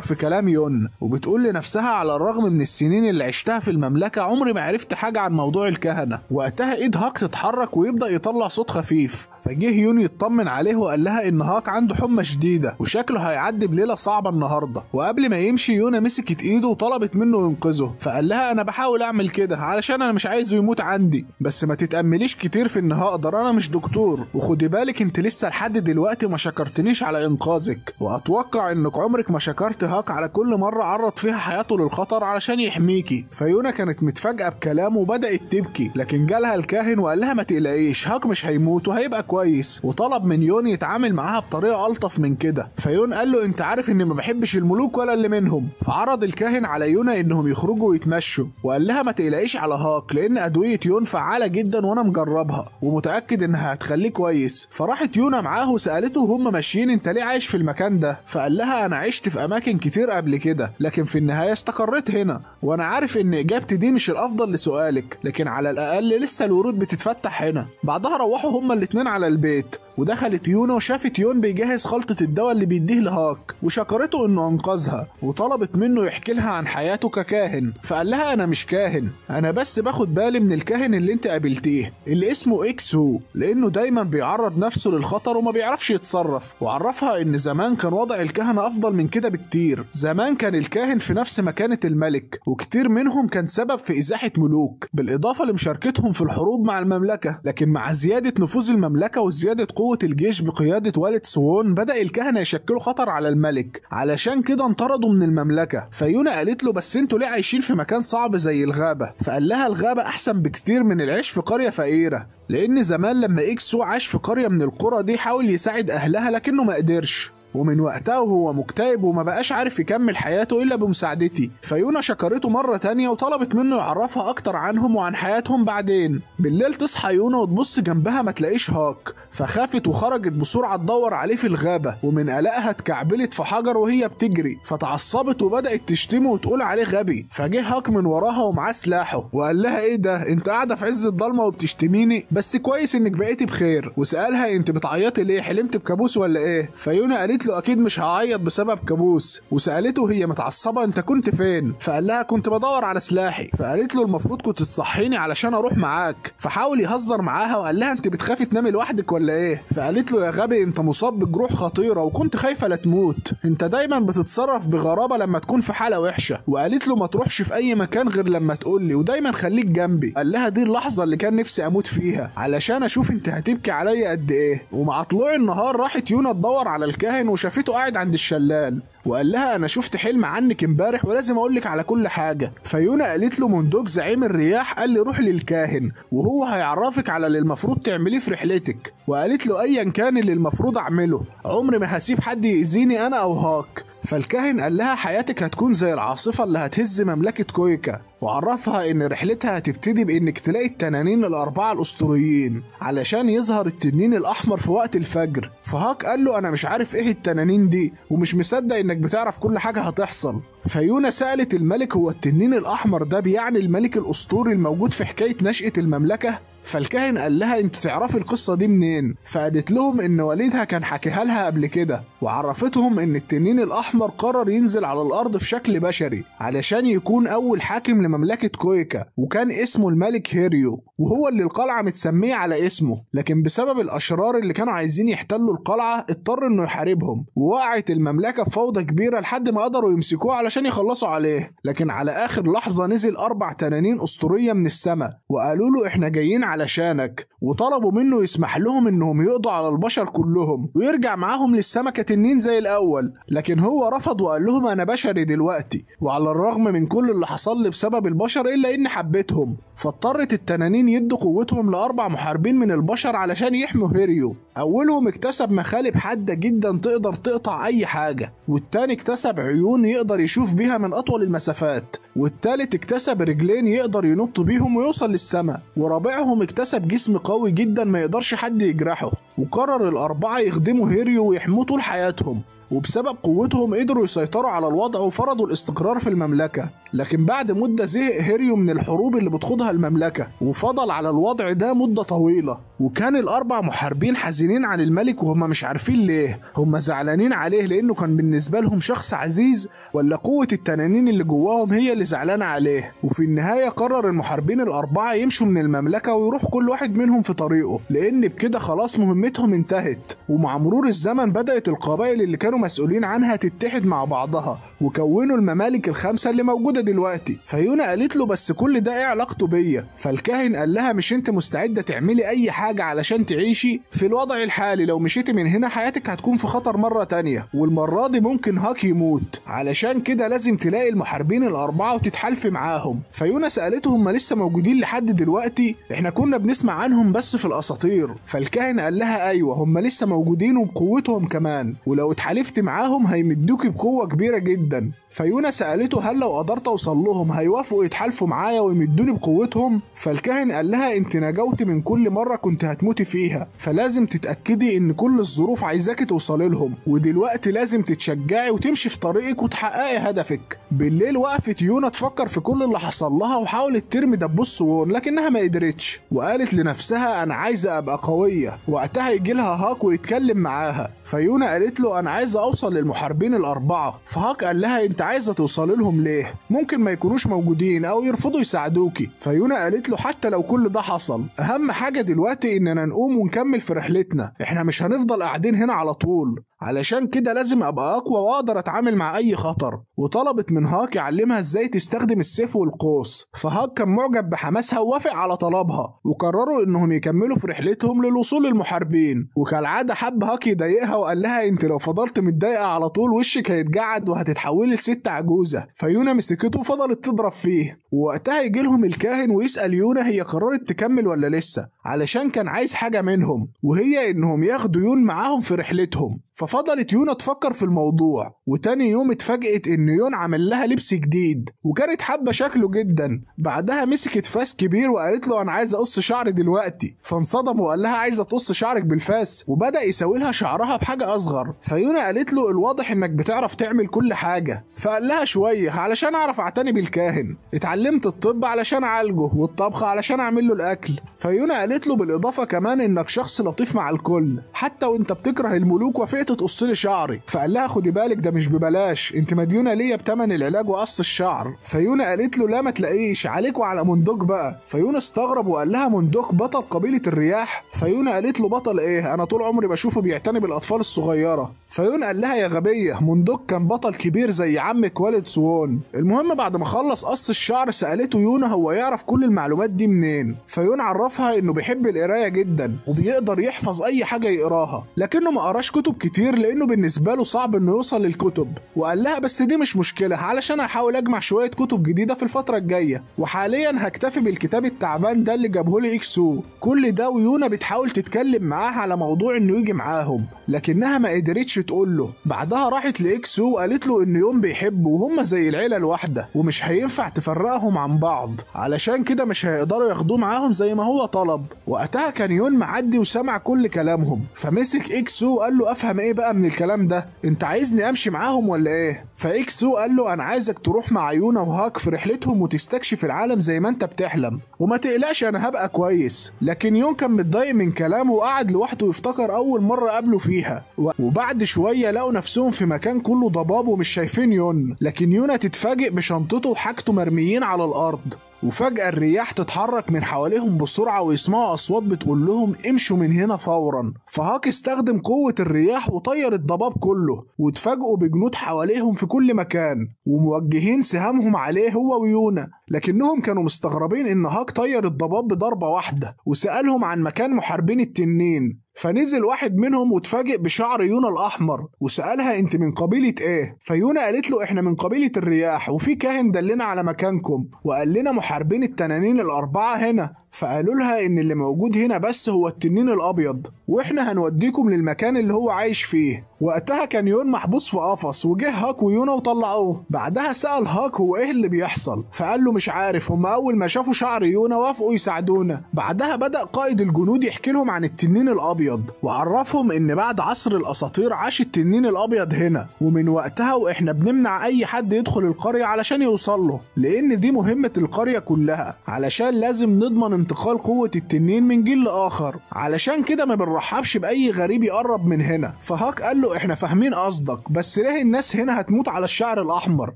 في كلام يون وبتقول لنفسها على الرغم من السنين اللي عشتها في المملكة عمري ما عرفت حاجة عن موضوع الكهنة. وقتها ايد هاك تتحرك ويبدأ يطلع صوت خفيف، فجه يون يطمن عليه وقال لها ان هاك عنده حمى شديدة وشكله هيعدي بليلة صعبة النهاردة. وقبل ما يمشي يونا مسكت ايده وطلبت منه ينقذه، فقال لها انا بحاول اعمل كده علشان انا مش عايزه يموت عندي، بس ما تتأمليش كتير في ان هقدر، انا مش دكتور، وخدي بالك انت لسه لحد دلوقتي ما شكرتنيش على انقاذك، واتوقع انك عمرك ما شكرت هاك على كل مرة عرض فيها حياته للخطر علشان يحميكي. فيونا كانت متفاجئة بكلامه وبدأت تبكي، لكن جالها الكاهن وقال لها ما تقلقيش هاك مش هيموت وهيبقى كويس، وطلب من يون يتعامل معاها بطريقة ألطف من كده. فيون قال له انت عارف اني ما بحبش الملوك ولا اللي منهم. فعرض الكاهن على يونا انهم يخرجوا ويتمشوا، وقال لها ما تقلقيش على هاك لان ادوية يون فعالة جدا وانا مجربها ومتأكد انها هتخليه كويس. فراحت يونا معاه وسألته وهم ماشيين انت ليه عايش في المكان ده؟ فقال لها انا عشت في اماكن كتير قبل كده لكن في النهاية استقريت هنا، وانا عارف ان اجابتي دي مش الافضل لسؤالك لكن على الاقل لسه الورود بتتفتح هنا. بعدها روحوا هما الاتنين على البيت، ودخلت يونا وشافت يون بيجهز خلطة الدواء اللي بيديه لهاك، وشكرته انه انقذها وطلبت منه يحكي لها عن حياته ككاهن. فقال لها انا مش كاهن، انا بس باخد بالي من الكاهن اللي انت قابلتيه اللي اسمه اكسو، لانه دايما بيعرض نفسه للخطر وما بيعرفش يتصرف. وعرفها ان زمان كان وضع الكهنة افضل من كده بكتير، زمان كان الكاهن في نفس مكانة الملك وكتير منهم كان سبب في ازاحة ملوك، بالاضافة لمشاركتهم في الحروب مع المملكة. لكن مع زيادة نفوذ المملكة وزيادة قوة الجيش بقيادة والد سوون بدأ الكهنة يشكلوا خطر على الملك، علشان كده انطردوا من المملكة. فيونا قالت له بس انتوا ليه عايشين في مكان صعب زي الغابة؟ فقال لها الغابة احسن بكتير من العيش في قرية فقيرة، لان زمان لما اكسو عاش في قرية من القرى دي حاول يساعد اهلها لكنه ما قدرش، ومن وقتها وهو مكتئب وما بقاش عارف يكمل حياته إلا بمساعدتي. فيونا شكرته مرة تانية وطلبت منه يعرفها أكتر عنهم وعن حياتهم. بعدين بالليل تصحى يونا وتبص جنبها ما تلاقيش هاك، فخافت وخرجت بسرعة تدور عليه في الغابة، ومن قلقها اتكعبلت في حجر وهي بتجري، فتعصبت وبدأت تشتمه وتقول عليه غبي. فجه هاك من وراها ومعاه سلاحه وقال لها ايه ده، انت قاعدة في عز الضلمة وبتشتميني؟ بس كويس انك بقيتي بخير. وسألها انت بتعيطي ليه، حلمت بكابوس ولا ايه؟ فيونا قالت له اكيد مش هعيط بسبب كابوس. وسألته هي متعصبة انت كنت فين؟ فقال لها كنت بدور على سلاحي. فقالت له المفروض كنت تصحيني علشان اروح معاك. فحاول يهزر معاها وقال لها انت بتخافي تنامي لوحدك ولا ايه؟ فقالت له يا غبي انت مصاب بجروح خطيرة وكنت خايفة لا تموت، انت دايما بتتصرف بغرابة لما تكون في حالة وحشة. وقالت له ما تروحش في اي مكان غير لما تقول لي ودايما خليك جنبي. قال لها دي اللحظة اللي كان نفسي اموت فيها علشان اشوف انت هتبكي عليا قد ايه. ومع طلوع النهار راحت يونا تدور على الكاهن وشافته قاعد عند الشلال، وقال لها انا شفت حلم عنك امبارح ولازم اقولك على كل حاجة. فيونا قالت له مندوق زعيم الرياح قال لي روح للكاهن وهو هيعرفك على اللي المفروض تعمليه في رحلتك. وقالت له ايا كان اللي المفروض اعمله عمري ما هسيب حد يأذيني انا او هاك. فالكاهن قال لها حياتك هتكون زي العاصفة اللي هتهز مملكة كويكا، وعرفها ان رحلتها هتبتدي بانك تلاقي التنانين الاربعة الاسطوريين علشان يظهر التنين الاحمر في وقت الفجر. فهاك قال له انا مش عارف ايه التنانين دي ومش مصدق انك بتعرف كل حاجة هتحصل. فيونا سألت الملك هو التنين الاحمر ده بيعني الملك الاسطوري الموجود في حكاية نشأة المملكة؟ فالكاهن قال لها انت تعرفي القصة دي منين؟ فقالت لهم ان والدها كان حكيها لها قبل كده، وعرفتهم ان التنين الاحمر قرر ينزل على الارض في شكل بشري علشان يكون اول حاكم لمملكة كويكا، وكان اسمه الملك هيريو، وهو اللي القلعة متسمية على اسمه. لكن بسبب الاشرار اللي كانوا عايزين يحتلوا القلعة اضطر انه يحاربهم، ووقعت المملكة في فوضى كبيرة لحد ما قدروا يمسكوه علشان يخلصوا عليه. لكن على اخر لحظة نزل 4 تنانين اسطورية من السماء وقالوا له احنا جايين علشانك، وطلبوا منه يسمح لهم انهم يقضوا على البشر كلهم ويرجع معاهم للسما كتنين زي الاول. لكن هو رفض وقال لهم انا بشري دلوقتي، وعلى الرغم من كل اللي حصل لي بسبب البشر الا اني حبيتهم. فاضطرت التنانين يدوا قوتهم ل4 محاربين من البشر علشان يحموا هيريو. اولهم اكتسب مخالب حادة جدا تقدر تقطع اي حاجة، والتاني اكتسب عيون يقدر يشوف بيها من اطول المسافات، والتالت اكتسب رجلين يقدر ينط بيهم ويوصل للسماء، ورابعهم اكتسب جسم قوي جدا ما يقدرش حد يجرحه. وقرر ال4 يخدموا هيريو ويحموه طول حياتهم، وبسبب قوتهم قدروا يسيطروا على الوضع وفرضوا الاستقرار في المملكة. لكن بعد مدة زهق هيريو من الحروب اللي بتخوضها المملكة، وفضل على الوضع ده مدة طويلة. وكان ال4 محاربين حزينين عن الملك وهم مش عارفين ليه، هم زعلانين عليه لأنه كان بالنسبة لهم شخص عزيز، ولا قوة التنانين اللي جواهم هي اللي زعلانة عليه. وفي النهاية قرر المحاربين ال4 يمشوا من المملكة ويروح كل واحد منهم في طريقه، لأن بكده خلاص مهمتهم انتهت. ومع مرور الزمن بدأت القبائل اللي كانوا مسؤولين عنها تتحد مع بعضها، وكونوا الممالك ال5 اللي موجودة دلوقتي. فيونا قالت له بس كل ده ايه علاقته بيا؟ فالكاهن قال لها مش انت مستعدة تعملي اي حاجة علشان تعيشي؟ في الوضع الحالي لو مشيتي من هنا حياتك هتكون في خطر مرة تانية، والمرة دي ممكن هاك يموت، علشان كده لازم تلاقي المحاربين ال4 وتتحالفي معاهم. فيونا سألته هم لسه موجودين لحد دلوقتي؟ احنا كنا بنسمع عنهم بس في الاساطير. فالكاهن قال لها ايوه هم لسه موجودين وبقوتهم كمان، ولو اتحالفت معاهم هيمدوكي بقوة كبيرة جدا. فيونا سألته هل لو قدرت اوصل لهم هيوافقوا يتحالفوا معايا ويمدوني بقوتهم؟ فالكاهن قال لها انت نجوتي من كل مرة كنت هتموتي فيها، فلازم تتأكدي ان كل الظروف عايزاكي توصلي لهم، ودلوقتي لازم تتشجعي وتمشي في طريقك وتحققي هدفك. بالليل وقفت يونا تفكر في كل اللي حصل لها، وحاولت ترمي دبوس سوون لكنها ما قدرتش، وقالت لنفسها انا عايزة ابقى قوية. وقتها يجي لها هاك ويتكلم معاها. فيونا قالت له انا عايزة اوصل للمحاربين ال4. فهاك قال لها انت عايزة توصلي لهم ليه؟ ممكن ما يكونوش موجودين او يرفضوا يساعدوكي. فيونا قالت له حتى لو كل ده حصل اهم حاجة دلوقتي اننا نقوم ونكمل في رحلتنا، احنا مش هنفضل قاعدين هنا على طول، علشان كده لازم ابقى اقوى واقدر اتعامل مع اي خطر. وطلبت من هاك يعلمها ازاي تستخدم السيف والقوس. فهاك كان معجب بحماسها ووافق على طلبها، وقرروا انهم يكملوا في رحلتهم للوصول للمحاربين. وكالعاده حب هاك يضايقها وقال لها انت لو فضلت متضايقه على طول وشك هيتجعد وهتتحولي لست عجوزه. فيونا مسكته وفضلت تضرب فيه. ووقتها يجي لهم الكاهن ويسأل يونا هي قررت تكمل ولا لسه، علشان كان عايز حاجه منهم، وهي انهم ياخدوا يون معاهم في رحلتهم. ففضلت يونا تفكر في الموضوع، وتاني يوم اتفاجئت ان يون عمل لها لبس جديد وكانت حابه شكله جدا. بعدها مسكت فاس كبير وقالت له انا عايزه اقص شعري دلوقتي. فانصدم وقال لها عايزه تقص شعرك بالفاس، وبدا يسوي لها شعرها بحاجه اصغر. فيونا قالت له الواضح انك بتعرف تعمل كل حاجه. فقال لها شويه علشان اعرف اعتني بالكاهن، اتعلمت الطب علشان اعالجه والطبخ علشان اعمل له الاكل. فيونا قالت له بالاضافه كمان انك شخص لطيف مع الكل، حتى وانت بتكره الملوك وافقت تقص لي شعري. فقال لها خدي بالك ده مش ببلاش، انت مديونه ليا بتمن العلاج وقص الشعر. فيونا قالت له لا ما تلاقيش، عليك وعلى مندوك بقى. فيونا استغرب وقال لها مندوك بطل قبيله الرياح؟ فيونا قالت له بطل ايه، انا طول عمري بشوفه بيعتني بالاطفال الصغيره. فيونا قال لها يا غبيه، مندوك كان بطل كبير زي عمك والد سوون. المهم بعد ما خلص قص الشعر سالته يونا هو يعرف كل المعلومات دي منين. فيونا عرفها انه بيحب القرايه جدا وبيقدر يحفظ اي حاجه يقراها، لكنه ما قراش كتب كتير لانه بالنسبه له صعب انه يوصل للكتب. وقال لها بس دي مش مشكله، علشان هحاول اجمع شويه كتب جديده في الفتره الجايه، وحاليا هكتفي بالكتاب التعبان ده اللي جابه لي اكسو. كل ده ويونا بتحاول تتكلم معاه على موضوع انه يجي معاهم، لكنها ما قدرتش تقول كله. بعدها راحت لإكسو وقالت له إن يون بيحبه وهم زي العيلة الواحدة ومش هينفع تفرقهم عن بعض، علشان كده مش هيقدروا ياخدوه معاهم زي ما هو طلب. وقتها كان يون معدي وسمع كل كلامهم، فمسك إكسو وقال له أفهم إيه بقى من الكلام ده؟ أنت عايزني أمشي معاهم ولا إيه؟ فإكسو قال له أنا عايزك تروح مع يونا وهاك في رحلتهم وتستكشف العالم زي ما أنت بتحلم، وما تقلقش أنا هبقى كويس. لكن يون كان متضايق من كلامه وقعد لوحده يفتكر أول مرة قابله فيها. وبعد شوية لقوا نفسهم في مكان كله ضباب ومش شايفين يون، لكن يونا تتفاجئ بشنطته وحاجته مرميين على الأرض. وفجأة الرياح تتحرك من حواليهم بسرعة ويسمعوا أصوات بتقول لهم امشوا من هنا فورا. فهاك استخدم قوة الرياح وطير الضباب كله، واتفاجئوا بجنود حواليهم في كل مكان وموجهين سهامهم عليه هو ويونا. لكنهم كانوا مستغربين ان هاك طير الضباب بضربة واحدة، وسألهم عن مكان محاربين التنين. فنزل واحد منهم واتفاجئ بشعر يونا الأحمر وسألها انت من قبيلة ايه؟ فيونا قالت له احنا من قبيلة الرياح، وفي كاهن دلنا على مكانكم وقال لنا محاربين التنانين الأربعة هنا. فقالوا لها ان اللي موجود هنا بس هو التنين الأبيض، واحنا هنوديكم للمكان اللي هو عايش فيه. وقتها كان يون محبوس في قفص، وجه هاك ويونا وطلعوه. بعدها سأل هاك هو ايه اللي بيحصل، فقال له مش عارف، هم اول ما شافوا شعر يونا وافقوا يساعدونا. بعدها بدأ قائد الجنود يحكي لهم عن التنين الأبيض، وعرفهم ان بعد عصر الأساطير عاش التنين الأبيض هنا، ومن وقتها واحنا بنمنع اي حد يدخل القرية علشان يوصل له، لان دي مهمة القرية كلها، علشان لازم نضمن انتقال قوة التنين من جيل لآخر. علشان كده ما بنرحبش بأي غريب يقرب من هنا. فهاك قال له احنا فاهمين قصدك، بس ليه الناس هنا هتموت على الشعر الأحمر؟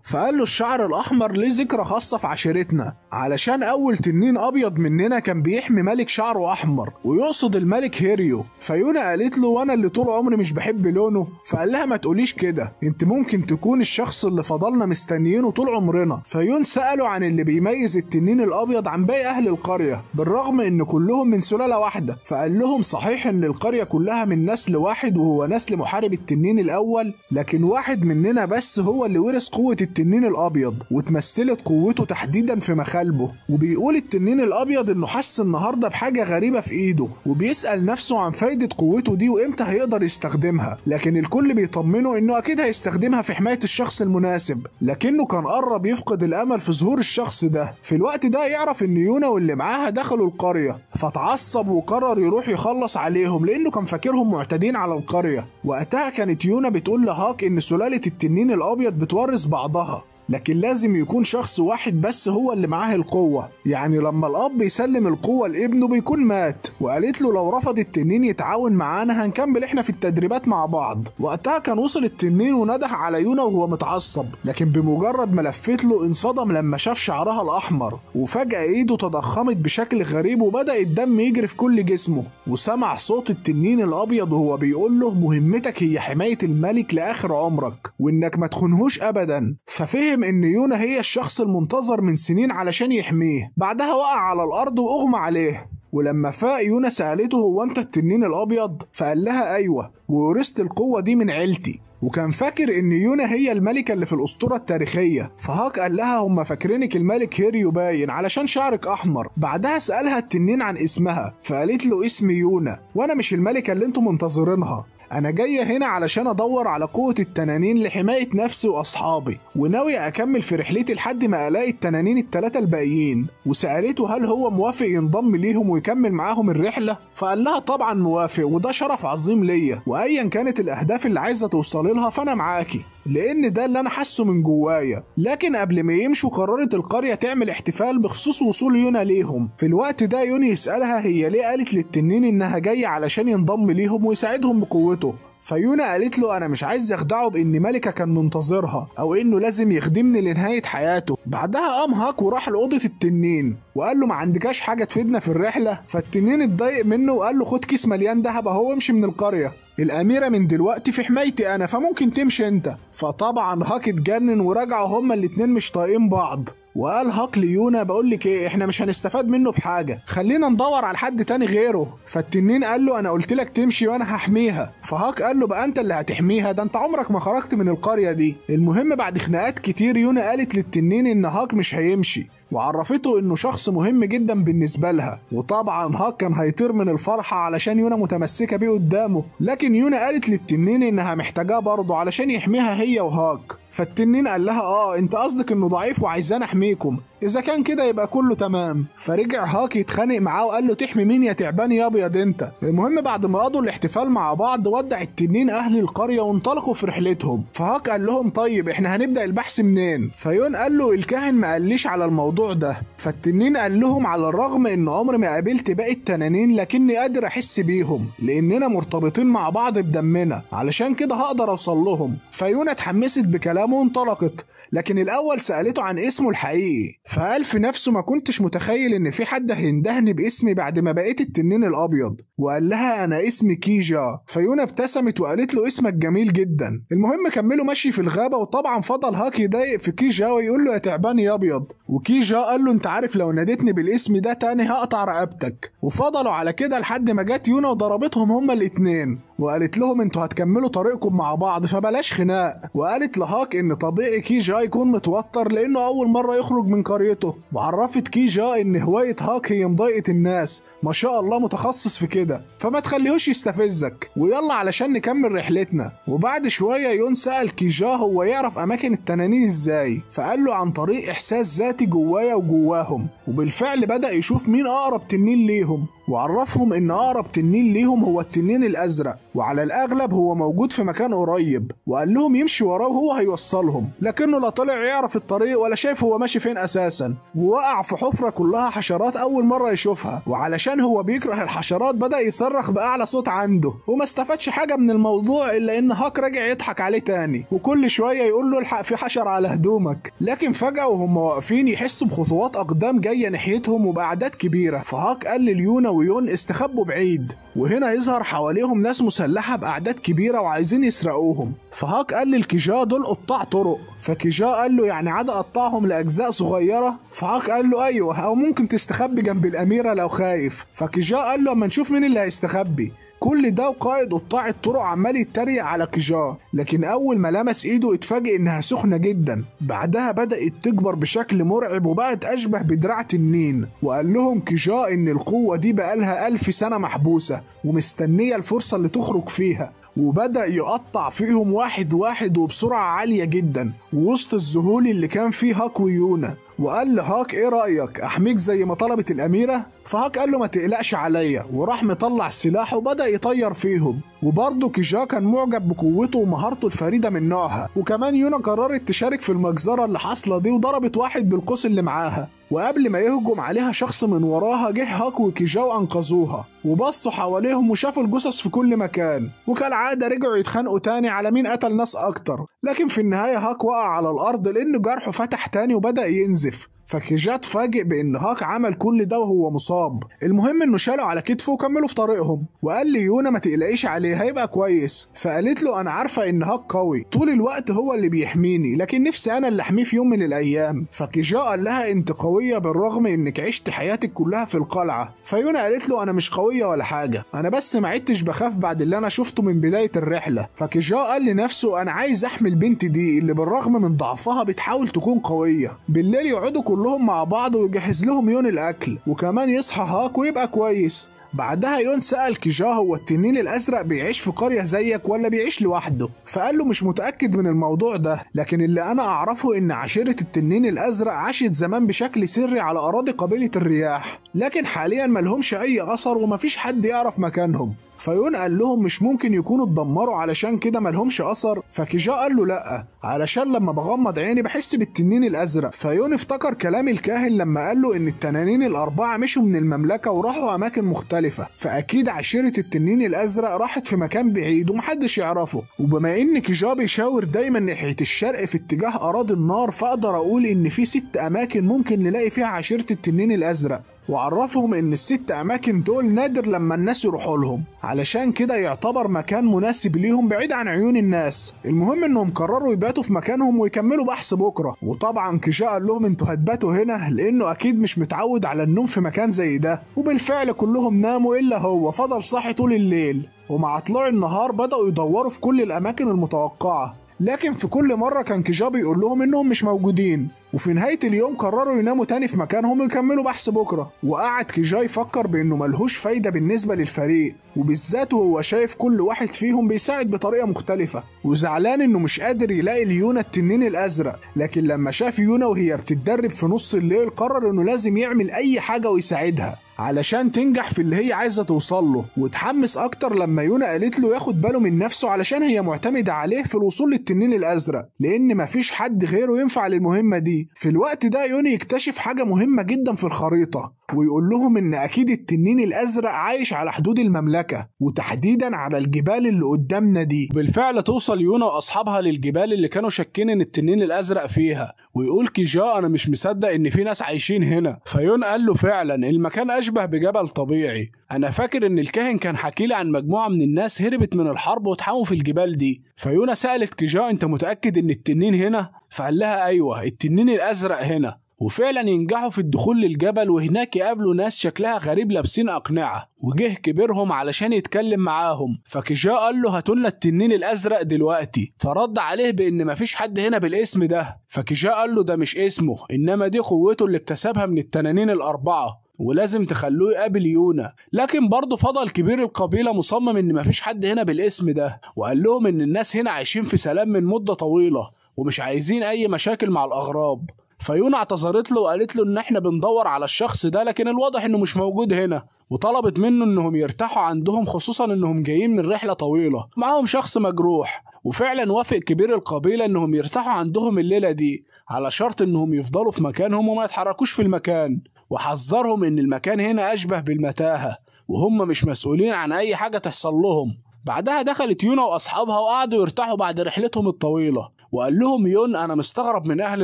فقال له الشعر الأحمر ليه ذكرى خاصة في عشيرتنا، علشان أول تنين أبيض مننا كان بيحمي ملك شعره أحمر، ويقصد الملك هيريو. فيونا قالت له وانا اللي طول عمري مش بحب لونه؟ فقال لها ما تقوليش كده، انت ممكن تكون الشخص اللي فضلنا مستنيينه طول عمرنا. فيون سأله عن اللي بيميز التنين الأبيض عن باقي أهل القرية بالرغم ان كلهم من سلالة واحدة. فقال لهم صحيح ان القرية كلها من نسل واحد وهو نسل محارب التنين الأول، لكن واحد مننا بس هو اللي ورث قوة التنين الأبيض، وتمثلت قوته تحديدا في مخالبه. وبيقول التنين الأبيض انه حس النهاردة بحاجة غريبة في ايده، وبيسأل نفسه عن فايدة قوته دي وامتى هيقدر يستخدمها. لكن الكل بيطمنه انه اكيد هيستخدمها في حماية الشخص المناسب، لكنه كان قرب يفقد الامل في ظهور الشخص ده. في الوقت ده يعرف ان يونا واللي معاها دخلوا القرية، فتعصب وقرر يروح يخلص عليهم لانه كان فاكرهم معتدين على القرية. وقتها كانت يونا بتقول لهاك ان سلالة التنين الابيض بتورث بعضها، لكن لازم يكون شخص واحد بس هو اللي معاه القوة، يعني لما الأب يسلم القوة لابنه بيكون مات. وقالت له لو رفض التنين يتعاون معانا هنكمل احنا في التدريبات مع بعض. وقتها كان وصل التنين ونده على يونا وهو متعصب، لكن بمجرد ما لفت له انصدم لما شاف شعرها الأحمر، وفجأة ايده تضخمت بشكل غريب وبدأ الدم يجري في كل جسمه. وسمع صوت التنين الأبيض وهو بيقول له مهمتك هي حماية الملك لآخر عمرك، وإنك ما تخونهوش أبدا. ففهم ان يونا هي الشخص المنتظر من سنين علشان يحميه. بعدها وقع على الارض واغمى عليه، ولما فاق يونا سألته هو انت التنين الابيض؟ فقال لها ايوه، وورثت القوة دي من عيلتي. وكان فاكر ان يونا هي الملكة اللي في الاسطورة التاريخية. فهاك قال لها هم فاكرينك الملك هيريو باين علشان شعرك احمر. بعدها سألها التنين عن اسمها، فقالت له اسمي يونا، وانا مش الملكة اللي انتم منتظرينها، أنا جاية هنا علشان أدور على قوة التنانين لحماية نفسي وأصحابي، وناوي أكمل في رحلتي لحد ما ألاقي التنانين التلاتة الباقيين. وسألته هل هو موافق ينضم ليهم ويكمل معاهم الرحلة؟ فقال لها طبعا موافق، وده شرف عظيم ليا، وأيا كانت الأهداف اللي عايزة توصلي لها فأنا معاكي، لأن ده اللي أنا حاسه من جوايا. لكن قبل ما يمشوا قررت القرية تعمل احتفال بخصوص وصول يونا ليهم. في الوقت ده يوني يسألها هي ليه قالت للتنين إنها جاية علشان ينضم ليهم ويساعدهم بقوته. فيونا قالت له انا مش عايز يخدعه بان ملكة كان منتظرها او انه لازم يخدمني لنهاية حياته. بعدها قام هاك وراح لأوضة التنين وقال له ما عندكاش حاجة تفيدنا في الرحلة؟ فالتنين اتضايق منه وقال له خد كيس مليان دهب اهو وامشي من القرية، الأميرة من دلوقتي في حمايتي أنا فممكن تمشي أنت. فطبعا هاك اتجنن ورجعوا هما الاتنين مش طايقين بعض. وقال هاك ليونا بقولك ايه، احنا مش هنستفاد منه بحاجة، خلينا ندور على حد تاني غيره. فالتنين قال له انا قلتلك تمشي وانا هحميها. فهاك قال له بقى انت اللي هتحميها، ده انت عمرك ما خرجت من القرية دي. المهم بعد خناقات كتير يونا قالت للتنين ان هاك مش هيمشي، وعرفته انه شخص مهم جدا بالنسبة لها. وطبعا هاك كان هيطير من الفرحة علشان يونا متمسكة بيه قدامه، لكن يونا قالت للتنين انها محتاجاه برضه علشان يحميها هي وهاك. فالتنين قال لها انت قصدك انه ضعيف وعايزاني احميكم، اذا كان كده يبقى كله تمام. فرجع هاك يتخانق معاه وقال له تحمي مين يا تعبان يا ابيض انت. المهم بعد ما قضوا الاحتفال مع بعض ودع التنين اهل القريه وانطلقوا في رحلتهم. فهاك قال لهم طيب احنا هنبدا البحث منين؟ فيون قال له الكاهن ما قاليش على الموضوع ده. فالتنين قال لهم على الرغم ان عمري ما قابلت باقي التنانين لكني قادر احس بيهم لاننا مرتبطين مع بعض بدمنا، علشان كده هقدر اوصل لهم. فيونا اتحمست بكلامه وانطلقت، لكن الاول سالته عن اسمه الحقيقي. فقال في نفسه ما كنتش متخيل ان في حد هيندهني باسمي بعد ما بقيت التنين الابيض. وقال لها انا اسمي كيجا. فيونا ابتسمت وقالت له اسمك جميل جدا. المهم كملوا مشي في الغابه، وطبعا فضل هاك يضايق في كيجا ويقول له يا تعبان يا ابيض. وكيجا قال له انت عارف لو ناديتني بالاسم ده تاني هقطع رقبتك. وفضلوا على كده لحد ما جت يونا وضربتهم هما الاتنين، وقالت لهم انتوا هتكملوا طريقكم مع بعض فبلاش خناق. وقالت لهاك ان طبيعي كيجا يكون متوتر لانه اول مره يخرج من قريته. وعرفت كيجا ان هوايه هاك هي مضايقه الناس، ما شاء الله متخصص في كده، فما تخليهوش يستفزك ويلا علشان نكمل رحلتنا. وبعد شويه يون سأل كيجا هو يعرف اماكن التنانين ازاي، فقال له عن طريق احساس ذاتي جوايا وجواهم. وبالفعل بدأ يشوف مين اقرب تنين ليهم، وعرفهم ان اقرب تنين ليهم هو التنين الازرق، وعلى الاغلب هو موجود في مكان قريب. وقال لهم يمشي وراه وهو هيوصلهم، لكنه لا طلع يعرف الطريق ولا شايف هو ماشي فين اساسا. ووقع في حفرة كلها حشرات اول مرة يشوفها، وعلشان هو بيكره الحشرات بدأ يصرخ باعلى صوت عنده، وما استفادش حاجة من الموضوع الا ان هاك رجع يضحك عليه تاني، وكل شوية يقول له الحق في حشر على هدومك. لكن فجأة وهم واقفين يحسوا بخطوات اقدام جاية ناحيتهم وبأعداد كبيرة. فهاك قال ليونا ويون استخبوا بعيد، وهنا يظهر حواليهم ناس مسلحة بأعداد كبيرة وعايزين يسرقوهم. فهاك قال للكيجا دول قطاع طرق. فكيجا قال له يعني عاد قطعهم لأجزاء صغيرة؟ فهاك قال له أيوه، أو ممكن تستخبي جنب الأميرة لو خايف. فكيجا قال له أما نشوف مين اللي هيستخبي. كل ده وقائد قطاع الطرق عمال يتريق على كيجا، لكن أول ما لمس إيده اتفاجئ إنها سخنة جدا. بعدها بدأت تكبر بشكل مرعب وبقت أشبه بدراع تنين. وقال لهم كيجا إن القوة دي بقالها 1000 سنة محبوسة ومستنية الفرصة اللي تخرج فيها. وبدأ يقطع فيهم واحد واحد وبسرعة عالية جدا وسط الذهول اللي كان فيه هاك ويونا. وقال لهاك ايه رأيك احميك زي ما طلبت الاميرة؟ فهاك قال له ما تقلقش عليا، وراح مطلع السلاح وبدأ يطير فيهم. وبرضه كيجا كان معجب بقوته ومهارته الفريدة من نوعها. وكمان يونا قررت تشارك في المجزرة اللي حاصلة دي وضربت واحد بالقوس اللي معاها. وقبل ما يهجم عليها شخص من وراها جه هاك وكيجا وانقذوها، وبصوا حواليهم وشافوا الجثث في كل مكان. وكالعادة رجعوا يتخانقوا تاني على مين قتل ناس اكتر، لكن في النهاية هاك وقع على الارض لان جرحه فتح تاني وبدأ ينزف. فكيجا اتفاجئ بان هاك عمل كل ده وهو مصاب. المهم انه شاله على كتفه وكملوا في طريقهم. وقال لي يونا ما تقلقيش عليه هيبقى كويس. فقالت له انا عارفه ان هاك قوي طول الوقت هو اللي بيحميني، لكن نفسي انا اللي احميه في يوم من الايام. فكيجا قال لها انت قويه بالرغم انك عشت حياتك كلها في القلعه. فيونا قالت له انا مش قويه ولا حاجه، انا بس ما عدتش بخاف بعد اللي انا شفته من بدايه الرحله. فكيجا قال لنفسه انا عايز احمي البنت دي اللي بالرغم من ضعفها بتحاول تكون قويه. بالليل يقعدوا كلهم مع بعض ويجهز لهم يون الاكل، وكمان يصحى هاك ويبقى كويس. بعدها يون سأل كيجا هو التنين الازرق بيعيش في قرية زيك ولا بيعيش لوحده؟ فقال له مش متأكد من الموضوع ده، لكن اللي انا اعرفه ان عشيرة التنين الازرق عاشت زمان بشكل سري على اراضي قبيلة الرياح، لكن حاليا ملهمش اي اثر ومفيش حد يعرف مكانهم. فيون قال لهم مش ممكن يكونوا اتدمروا علشان كده ملهمش اثر؟ فكيجا قال له لا، علشان لما بغمض عيني بحس بالتنين الازرق. فيون افتكر كلام الكاهن لما قال له ان التنانين الاربعه مشوا من المملكه وراحوا اماكن مختلفه، فاكيد عشيره التنين الازرق راحت في مكان بعيد ومحدش يعرفه. وبما ان كيجا بيشاور دايما ناحيه الشرق في اتجاه اراضي النار، فاقدر اقول ان في 6 اماكن ممكن نلاقي فيها عشيره التنين الازرق. وعرفهم ان ال6 اماكن دول نادر لما الناس يروحوا لهم، علشان كده يعتبر مكان مناسب ليهم بعيد عن عيون الناس. المهم انهم قرروا يباتوا في مكانهم ويكملوا بحث بكره. وطبعا كيجا قال لهم انتوا هتباتوا هنا لانه اكيد مش متعود على النوم في مكان زي ده. وبالفعل كلهم ناموا الا هو فضل صاحي طول الليل. ومع طلوع النهار بدأوا يدوروا في كل الاماكن المتوقعة، لكن في كل مرة كان كيجا بيقول لهم انهم مش موجودين. وفي نهاية اليوم قرروا يناموا تاني في مكانهم ويكملوا بحث بكرة. وقعد كيجا يفكر بانه ملهوش فايدة بالنسبة للفريق، وبالذات وهو شايف كل واحد فيهم بيساعد بطريقة مختلفة، وزعلان انه مش قادر يلاقي ليونا التنين الازرق. لكن لما شاف يونا وهي بتتدرب في نص الليل قرر انه لازم يعمل اي حاجة ويساعدها علشان تنجح في اللي هي عايزة توصل له. واتحمس اكتر لما يونا قالت له ياخد باله من نفسه علشان هي معتمدة عليه في الوصول للتنين الازرق، لان مفيش حد غيره ينفع للمهمة دي. في الوقت ده يوني يكتشف حاجة مهمة جدا في الخريطة، ويقول لهم ان اكيد التنين الازرق عايش على حدود المملكة، وتحديدا على الجبال اللي قدامنا دي. بالفعل توصل يونا واصحابها للجبال اللي كانوا شاكين ان التنين الازرق فيها، ويقول كيجا انا مش مصدق ان في ناس عايشين هنا. فيون قال له فعلا المكان اشبه بجبل طبيعي، انا فاكر ان الكاهن كان حكيلي عن مجموعة من الناس هربت من الحرب واتحموا في الجبال دي. فيونا سألت كيجا انت متأكد ان التنين هنا؟ فقال لها ايوه التنين الازرق هنا. وفعلا ينجحوا في الدخول للجبل، وهناك يقابلوا ناس شكلها غريب لابسين أقنعة، وجه كبيرهم علشان يتكلم معاهم. فكيجا قال له هاتولنا التنين الأزرق دلوقتي، فرد عليه بإن مفيش حد هنا بالاسم ده. فكيجا قال له ده مش اسمه، إنما دي قوته اللي اكتسبها من التنانين الأربعة، ولازم تخلوه يقابل يونا. لكن برضه فضل كبير القبيلة مصمم إن مفيش حد هنا بالاسم ده، وقال لهم إن الناس هنا عايشين في سلام من مدة طويلة ومش عايزين أي مشاكل مع الأغراب. فيونا اعتذرت له وقالت له ان احنا بندور على الشخص ده لكن الواضح انه مش موجود هنا، وطلبت منه انهم يرتاحوا عندهم خصوصا انهم جايين من رحلة طويلة معاهم شخص مجروح. وفعلا وافق كبير القبيلة انهم يرتاحوا عندهم الليلة دي على شرط انهم يفضلوا في مكانهم وما يتحركوش في المكان، وحذرهم ان المكان هنا اشبه بالمتاهة وهم مش مسؤولين عن اي حاجة تحصل لهم. بعدها دخلت يونا واصحابها وقعدوا يرتاحوا بعد رحلتهم الطويلة. وقال لهم يون انا مستغرب من اهل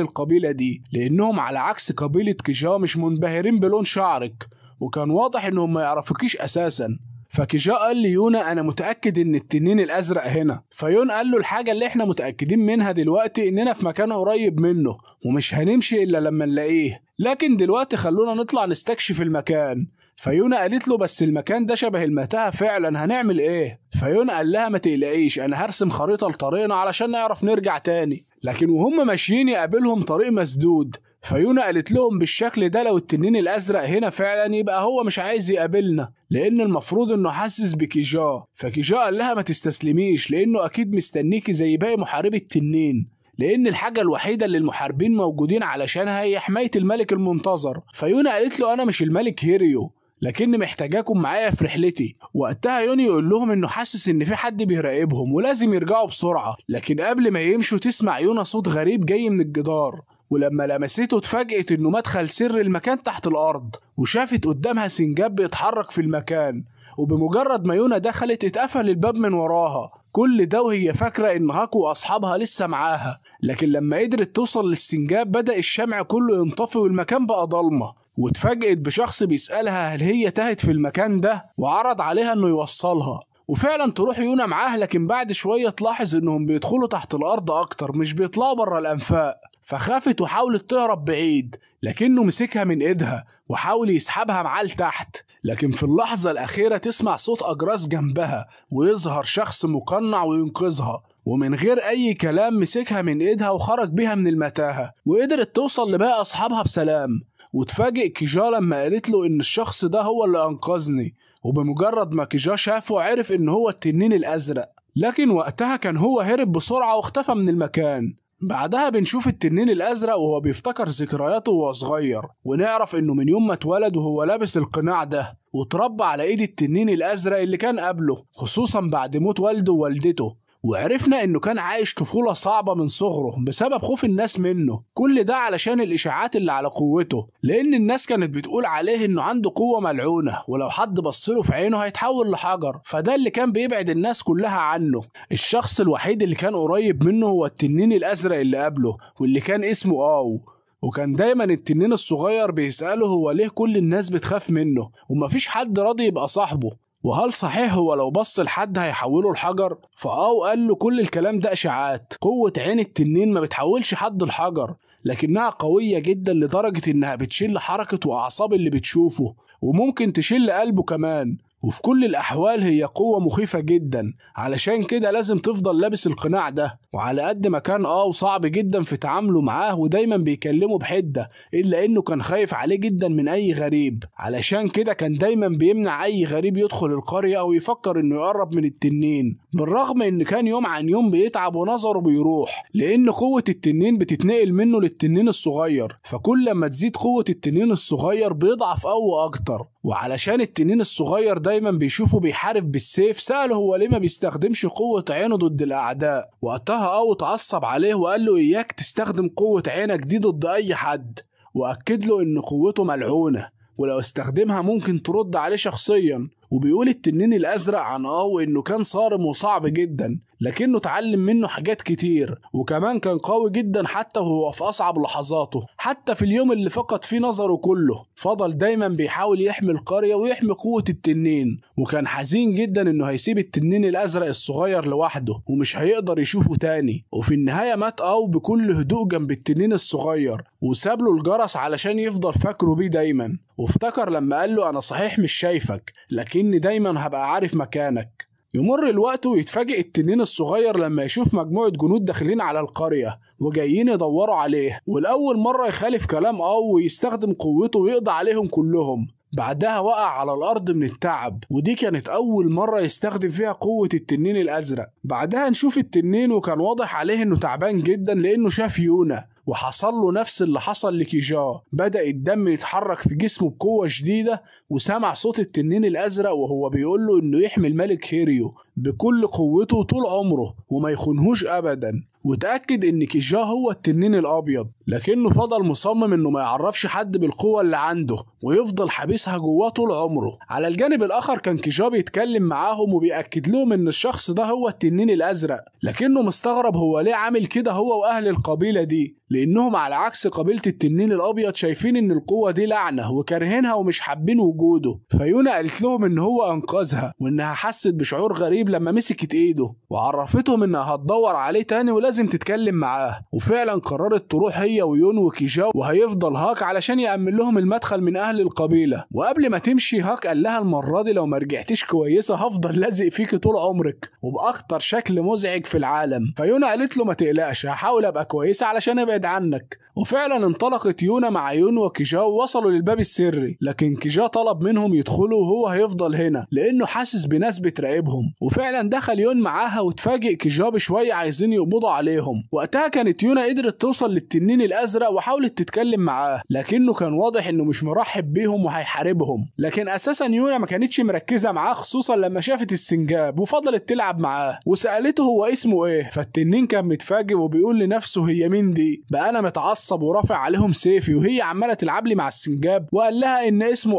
القبيلة دي، لانهم على عكس قبيلة كيجا مش منبهرين بلون شعرك، وكان واضح انهم ما يعرفوكيش اساسا. فكيجا قال لي يونا انا متأكد ان التنين الازرق هنا. فيون قال له الحاجة اللي احنا متأكدين منها دلوقتي اننا في مكان قريب منه ومش هنمشي الا لما نلاقيه، لكن دلوقتي خلونا نطلع نستكشف المكان. فيونا قالت له بس المكان ده شبه المتاهة فعلا، هنعمل ايه؟ فيونا قال لها ما تقلقيش انا هرسم خريطة لطريقنا علشان نعرف نرجع تاني. لكن وهم ماشيين يقابلهم طريق مسدود. فيونا قالت لهم بالشكل ده لو التنين الازرق هنا فعلا يبقى هو مش عايز يقابلنا، لان المفروض انه حاسس بكيجا. فكيجا قال لها ما تستسلميش لانه اكيد مستنيكي زي باقي محاربي التنين، لان الحاجة الوحيدة اللي المحاربين موجودين علشانها هي حماية الملك المنتظر. فيونا قالت له انا مش الملك هيريو لكني محتاجاكم معايا في رحلتي. وقتها يوني يقول لهم انه حاسس ان في حد بيراقبهم ولازم يرجعوا بسرعة. لكن قبل ما يمشوا تسمع يونا صوت غريب جاي من الجدار، ولما لمسته اتفاجئت انه مدخل سر المكان تحت الارض، وشافت قدامها سنجاب بيتحرك في المكان. وبمجرد ما يونا دخلت اتقفل الباب من وراها. كل ده وهي فاكرة ان هاكو واصحابها لسه معاها، لكن لما قدرت توصل للسنجاب بدأ الشمع كله ينطفي والمكان بقى ضلمة. واتفاجئت بشخص بيسألها هل هي تاهت في المكان ده، وعرض عليها انه يوصلها. وفعلا تروح يونا معاه، لكن بعد شوية تلاحظ انهم بيدخلوا تحت الارض اكتر مش بيطلعوا بره الانفاق. فخافت وحاولت تهرب بعيد، لكنه مسكها من ايدها وحاول يسحبها معاه لتحت. لكن في اللحظة الاخيرة تسمع صوت اجراس جنبها ويظهر شخص مقنع وينقذها، ومن غير اي كلام مسكها من ايدها وخرج بيها من المتاهة، وقدرت توصل لباقي اصحابها بسلام. وتفاجئ كيجا لما قالت له ان الشخص ده هو اللي انقذني، وبمجرد ما كيجا شافه عرف ان هو التنين الازرق. لكن وقتها كان هو هرب بسرعة واختفى من المكان. بعدها بنشوف التنين الازرق وهو بيفتكر ذكرياته وهو صغير، ونعرف انه من يوم ما اتولد وهو لابس القناع ده وتربى على ايد التنين الازرق اللي كان قبله، خصوصا بعد موت والده ووالدته. وعرفنا انه كان عايش طفولة صعبة من صغره بسبب خوف الناس منه، كل ده علشان الاشاعات اللي على قوته، لان الناس كانت بتقول عليه انه عنده قوة ملعونة ولو حد بصله في عينه هيتحول لحجر، فده اللي كان بيبعد الناس كلها عنه. الشخص الوحيد اللي كان قريب منه هو التنين الازرق اللي قبله واللي كان اسمه آو، وكان دايما التنين الصغير بيسأله هو ليه كل الناس بتخاف منه ومفيش حد راضي يبقى صاحبه، وهل صحيح هو لو بص لحد هيحوله لحجر؟ فآو قال له كل الكلام ده اشاعات، قوة عين التنين ما بتحولش حد لحجر، لكنها قوية جدا لدرجة انها بتشل حركة واعصاب اللي بتشوفه، وممكن تشل قلبه كمان. وفي كل الأحوال هي قوة مخيفة جدا، علشان كده لازم تفضل لابس القناع ده. وعلى قد ما كان وصعب جدا في تعامله معاه ودايما بيكلمه بحدة، إلا إنه كان خايف عليه جدا من أي غريب، علشان كده كان دايما بيمنع أي غريب يدخل القرية أو يفكر إنه يقرب من التنين، بالرغم إن كان يوم عن يوم بيتعب ونظره بيروح، لأن قوة التنين بتتنقل منه للتنين الصغير، فكل ما تزيد قوة التنين الصغير بيضعف أكتر. وعلشان التنين الصغير دايما بيشوفه بيحارب بالسيف، سأله هو ليه ما بيستخدمش قوة عينه ضد الأعداء. وقتها اتعصب عليه وقال له إياك تستخدم قوة عينك دي ضد أي حد، وأكد له إن قوته ملعونة ولو استخدمها ممكن ترد عليه شخصيا. وبيقول التنين الأزرق عن إنه كان صارم وصعب جدا، لكنه اتعلم منه حاجات كتير، وكمان كان قوي جدا حتى وهو في أصعب لحظاته. حتى في اليوم اللي فقد فيه نظره كله فضل دايما بيحاول يحمي القرية ويحمي قوة التنين، وكان حزين جدا إنه هيسيب التنين الأزرق الصغير لوحده ومش هيقدر يشوفه تاني. وفي النهاية مات بكل هدوء جنب التنين الصغير، وساب له الجرس علشان يفضل فاكره بيه دايما، وافتكر لما قال له أنا صحيح مش شايفك لكني دايما هبقى عارف مكانك. يمر الوقت ويتفاجئ التنين الصغير لما يشوف مجموعة جنود داخلين على القرية وجايين يدوروا عليه، والأول مرة يخالف كلام ويستخدم قوته ويقضي عليهم كلهم. بعدها وقع على الأرض من التعب، ودي كانت أول مرة يستخدم فيها قوة التنين الأزرق. بعدها نشوف التنين وكان واضح عليه إنه تعبان جدا لأنه شاف يونا، وحصل له نفس اللي حصل لكيجا، بدأ الدم يتحرك في جسمه بقوة شديدة، وسمع صوت التنين الأزرق وهو بيقول له إنه يحمي الملك هيريو بكل قوته طول عمره وما يخونهوش أبدا. وتأكد إن كيجا هو التنين الأبيض، لكنه فضل مصمم إنه ما يعرفش حد بالقوة اللي عنده ويفضل حابسها جواه طول عمره. على الجانب الآخر كان كيجا بيتكلم معاهم وبيأكد لهم إن الشخص ده هو التنين الأزرق، لكنه مستغرب هو ليه عامل كده هو وأهل القبيلة دي، لأنهم على عكس قبيلة التنين الأبيض شايفين إن القوة دي لعنة وكارهينها ومش حابين وجوده. فيونا قالت لهم إن هو أنقذها وإنها حست بشعور غريب لما مسكت إيده، وعرفتهم إنها هتدور عليه تاني ولازم تتكلم معاه. وفعلا قررت تروح هي ويون وكيجا، وهيفضل هاك علشان يأمن لهم المدخل من أهل القبيلة. وقبل ما تمشي هاك قال لها المرة دي لو ما رجعتيش كويسة هفضل لازق فيكي طول عمرك وبأكتر شكل مزعج في العالم. فيونا قالت له ما تقلقش هحاول أبقى كويسة علشان أبعد عنك. وفعلا انطلقت يونا مع يون وكيجا ووصلوا للباب السري، لكن كيجا طلب منهم يدخلوا وهو هيفضل هنا لأنه حاسس بناس بتراقبهم. وفعلا دخل يون معاها وتفاجئ كيجا بشوية عايزين يقبضوا عليهم. وقتها كانت يونا قدرت توصل للتنين الأزرق وحاولت تتكلم معاه، لكنه كان واضح إنه مش مرحب بيهم وهيحاربهم. لكن أساسا يونا ما كانتش مركزة معاه خصوصا لما شافت السنجاب وفضلت تلعب معاه وسألته هو اسمه إيه. فالتنين كان متفاجئ وبيقول لنفسه هي مين دي بقى، أنا متعصب ورافع عليهم سيفي وهي عمالة تلعب لي مع السنجاب، وقال لها إن اسمه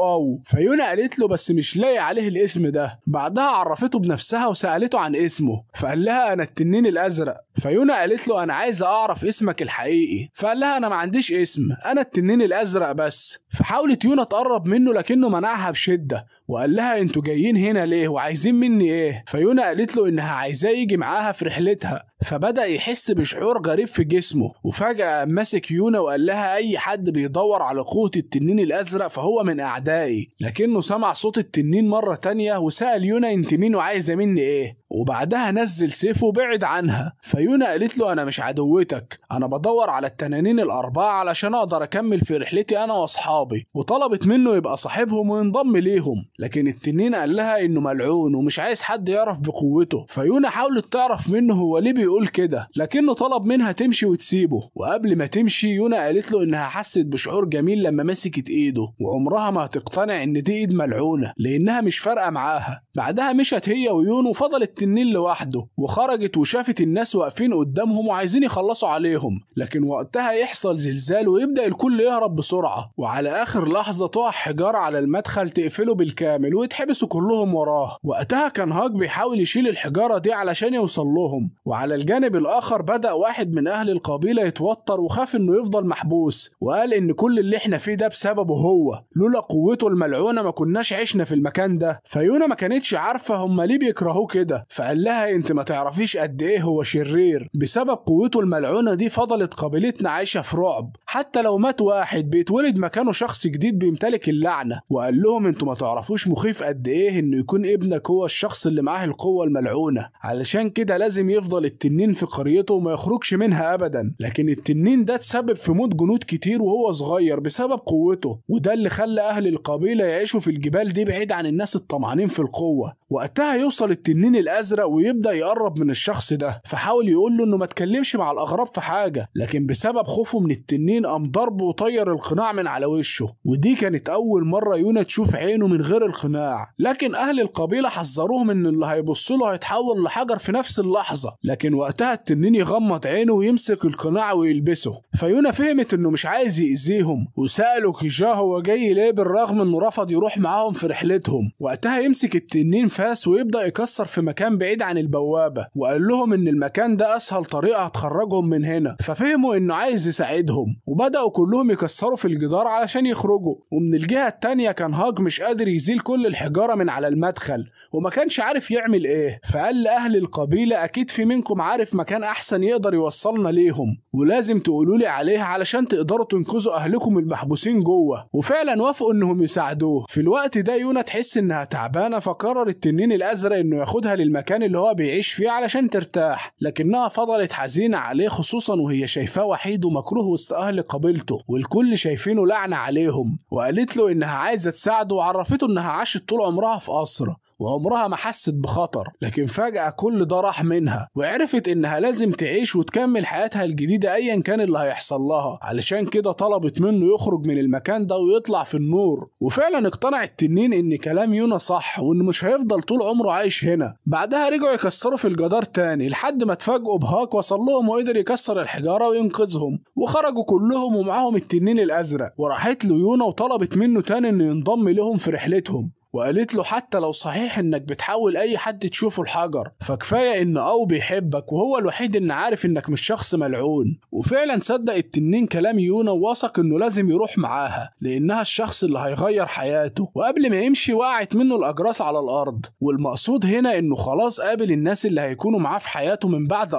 فيونا قالت له بس مش لاقي عليه الاسم ده. بعدها عرفته بنفسها وسألته عن اسمه، فقال لها أنا التنين الأزرق. فيونا قالت له أنا عايزة أعرف اسمك الحقيقي، فقال لها أنا ما عنديش اسم، أنا التنين الأزرق بس. فحاولت يونا تقرب منه لكنه منعها بشدة وقال لها انتوا جايين هنا ليه وعايزين مني ايه. فيونا قالت له انها عايزاه يجي معاها في رحلتها، فبدأ يحس بشعور غريب في جسمه. وفجأة مسك يونا وقال لها اي حد بيدور على قوة التنين الازرق فهو من اعدائي. لكنه سمع صوت التنين مرة تانية وسأل يونا انت مين وعايزة مني ايه، وبعدها نزل سيفه وبعد عنها. فيونا قالت له انا مش عدوتك، انا بدور على التنانين الاربعة علشان اقدر اكمل في رحلتي انا واصحابي. وطلبت منه يبقى صاحبهم وينضم ليهم، لكن التنين قال لها انه ملعون ومش عايز حد يعرف بقوته. فيونا حاولت تعرف منه هو ليه بيقول كده، لكنه طلب منها تمشي وتسيبه. وقبل ما تمشي يونا قالت له انها حست بشعور جميل لما مسكت ايده، وعمرها ما هتقتنع ان دي ايد ملعونة لانها مش فارقة معاها. بعدها مشت هي ويون وفضل التنين لوحده، وخرجت وشافت الناس واقفين قدامهم وعايزين يخلصوا عليهم، لكن وقتها يحصل زلزال ويبدأ الكل يهرب بسرعة، وعلى اخر لحظة تقع حجارة على المدخل تقفله بالكامل ويتحبسوا كلهم وراه. وقتها كان هاك بيحاول يشيل الحجارة دي علشان يوصل لهم. وعلى الجانب الاخر بدأ واحد من اهل القبيلة يتوتر وخاف انه يفضل محبوس، وقال ان كل اللي احنا فيه ده بسببه هو، لولا قوته الملعونة ما كناش عشنا في المكان ده. فيونا ما كانتش كانتش عارفة هما ليه بيكرهوه كده، فقال لها انت ما تعرفيش قد ايه هو شرير، بسبب قوته الملعونة دي فضلت قبيلتنا عايشة في رعب، حتى لو مات واحد بيتولد مكانه شخص جديد بيمتلك اللعنة. وقال لهم انتوا ما تعرفوش مخيف قد ايه انه يكون ابنك هو الشخص اللي معاه القوة الملعونة، علشان كده لازم يفضل التنين في قريته وما يخرجش منها ابدا. لكن التنين ده تسبب في موت جنود كتير وهو صغير بسبب قوته، وده اللي خلى اهل القبيلة يعيشوا في الجبال دي بعيد عن الناس الطمعانين في القوة. وقتها يوصل التنين الازرق ويبدأ يقرب من الشخص ده، فحاول يقول له انه ما تكلمش مع الاغراب في حاجة، لكن بسبب خوفه من التنين قام ضربه وطير القناع من على وشه. ودي كانت اول مرة يونا تشوف عينه من غير القناع. لكن اهل القبيلة حذروهم ان اللي هيبص له هيتحول لحجر في نفس اللحظة. لكن وقتها التنين يغمض عينه ويمسك القناع ويلبسه. فيونا فهمت انه مش عايز يأذيهم، وسألوا كيجا هو جاي ليه بالرغم انه رفض يروح معاهم في رحلتهم. وقتها يمسك التنين فاس ويبدأ يكسر في مكان بعيد عن البوابة، وقال لهم ان المكان ده اسهل طريقة هتخرجهم من هنا. ففهموا انه عايز يساعدهم، وبدأوا كلهم يكسروا في الجدار علشان يخرجوا. ومن الجهة التانية كان هاج مش قادر يزيل كل الحجارة من على المدخل، وما كانش عارف يعمل ايه. فقال لأهل القبيلة اكيد في منكم عارف مكان احسن يقدر يوصلنا ليهم، ولازم تقولوا لي عليه علشان تقدروا تنقذوا اهلكم المحبوسين جوه. وفعلا وافقوا انهم يساعدوه. في الوقت ده يونا تحس انها تعبانة، فقرر التنين الازرق انه ياخدها للمكان اللي هو بيعيش فيه علشان ترتاح. لكنها فضلت حزينة عليه، خصوصا وهي شايفاه وحيد ومكروه وسط اهل قبيلته، والكل شايفينه لعنة عليهم. وقالت له انها عايزة تساعده، وعرفته انها عاشت طول عمرها في قصر وعمرها ما حست بخطر. لكن فجأة كل ده راح منها، وعرفت انها لازم تعيش وتكمل حياتها الجديدة ايا كان اللي هيحصل لها. علشان كده طلبت منه يخرج من المكان ده ويطلع في النور. وفعلا اقتنع التنين ان كلام يونا صح، وانه مش هيفضل طول عمره عايش هنا. بعدها رجعوا يكسروا في الجدار تاني لحد ما اتفاجئوا بهاك وصل لهم وقدر يكسر الحجارة وينقذهم. وخرجوا كلهم ومعاهم التنين الازرق. وراحت له يونا وطلبت منه تاني انه ينضم لهم في رحلتهم، وقالت له حتى لو صحيح انك بتحاول اي حد تشوفه الحجر، فكفايه ان او بيحبك وهو الوحيد اللي عارف انك مش شخص ملعون. وفعلا صدق التنين كلام يونا ووثق انه لازم يروح معاها لانها الشخص اللي هيغير حياته. وقبل ما يمشي وقعت منه الاجراس على الارض. والمقصود هنا انه خلاص قابل الناس اللي هيكونوا معاه في حياته من بعد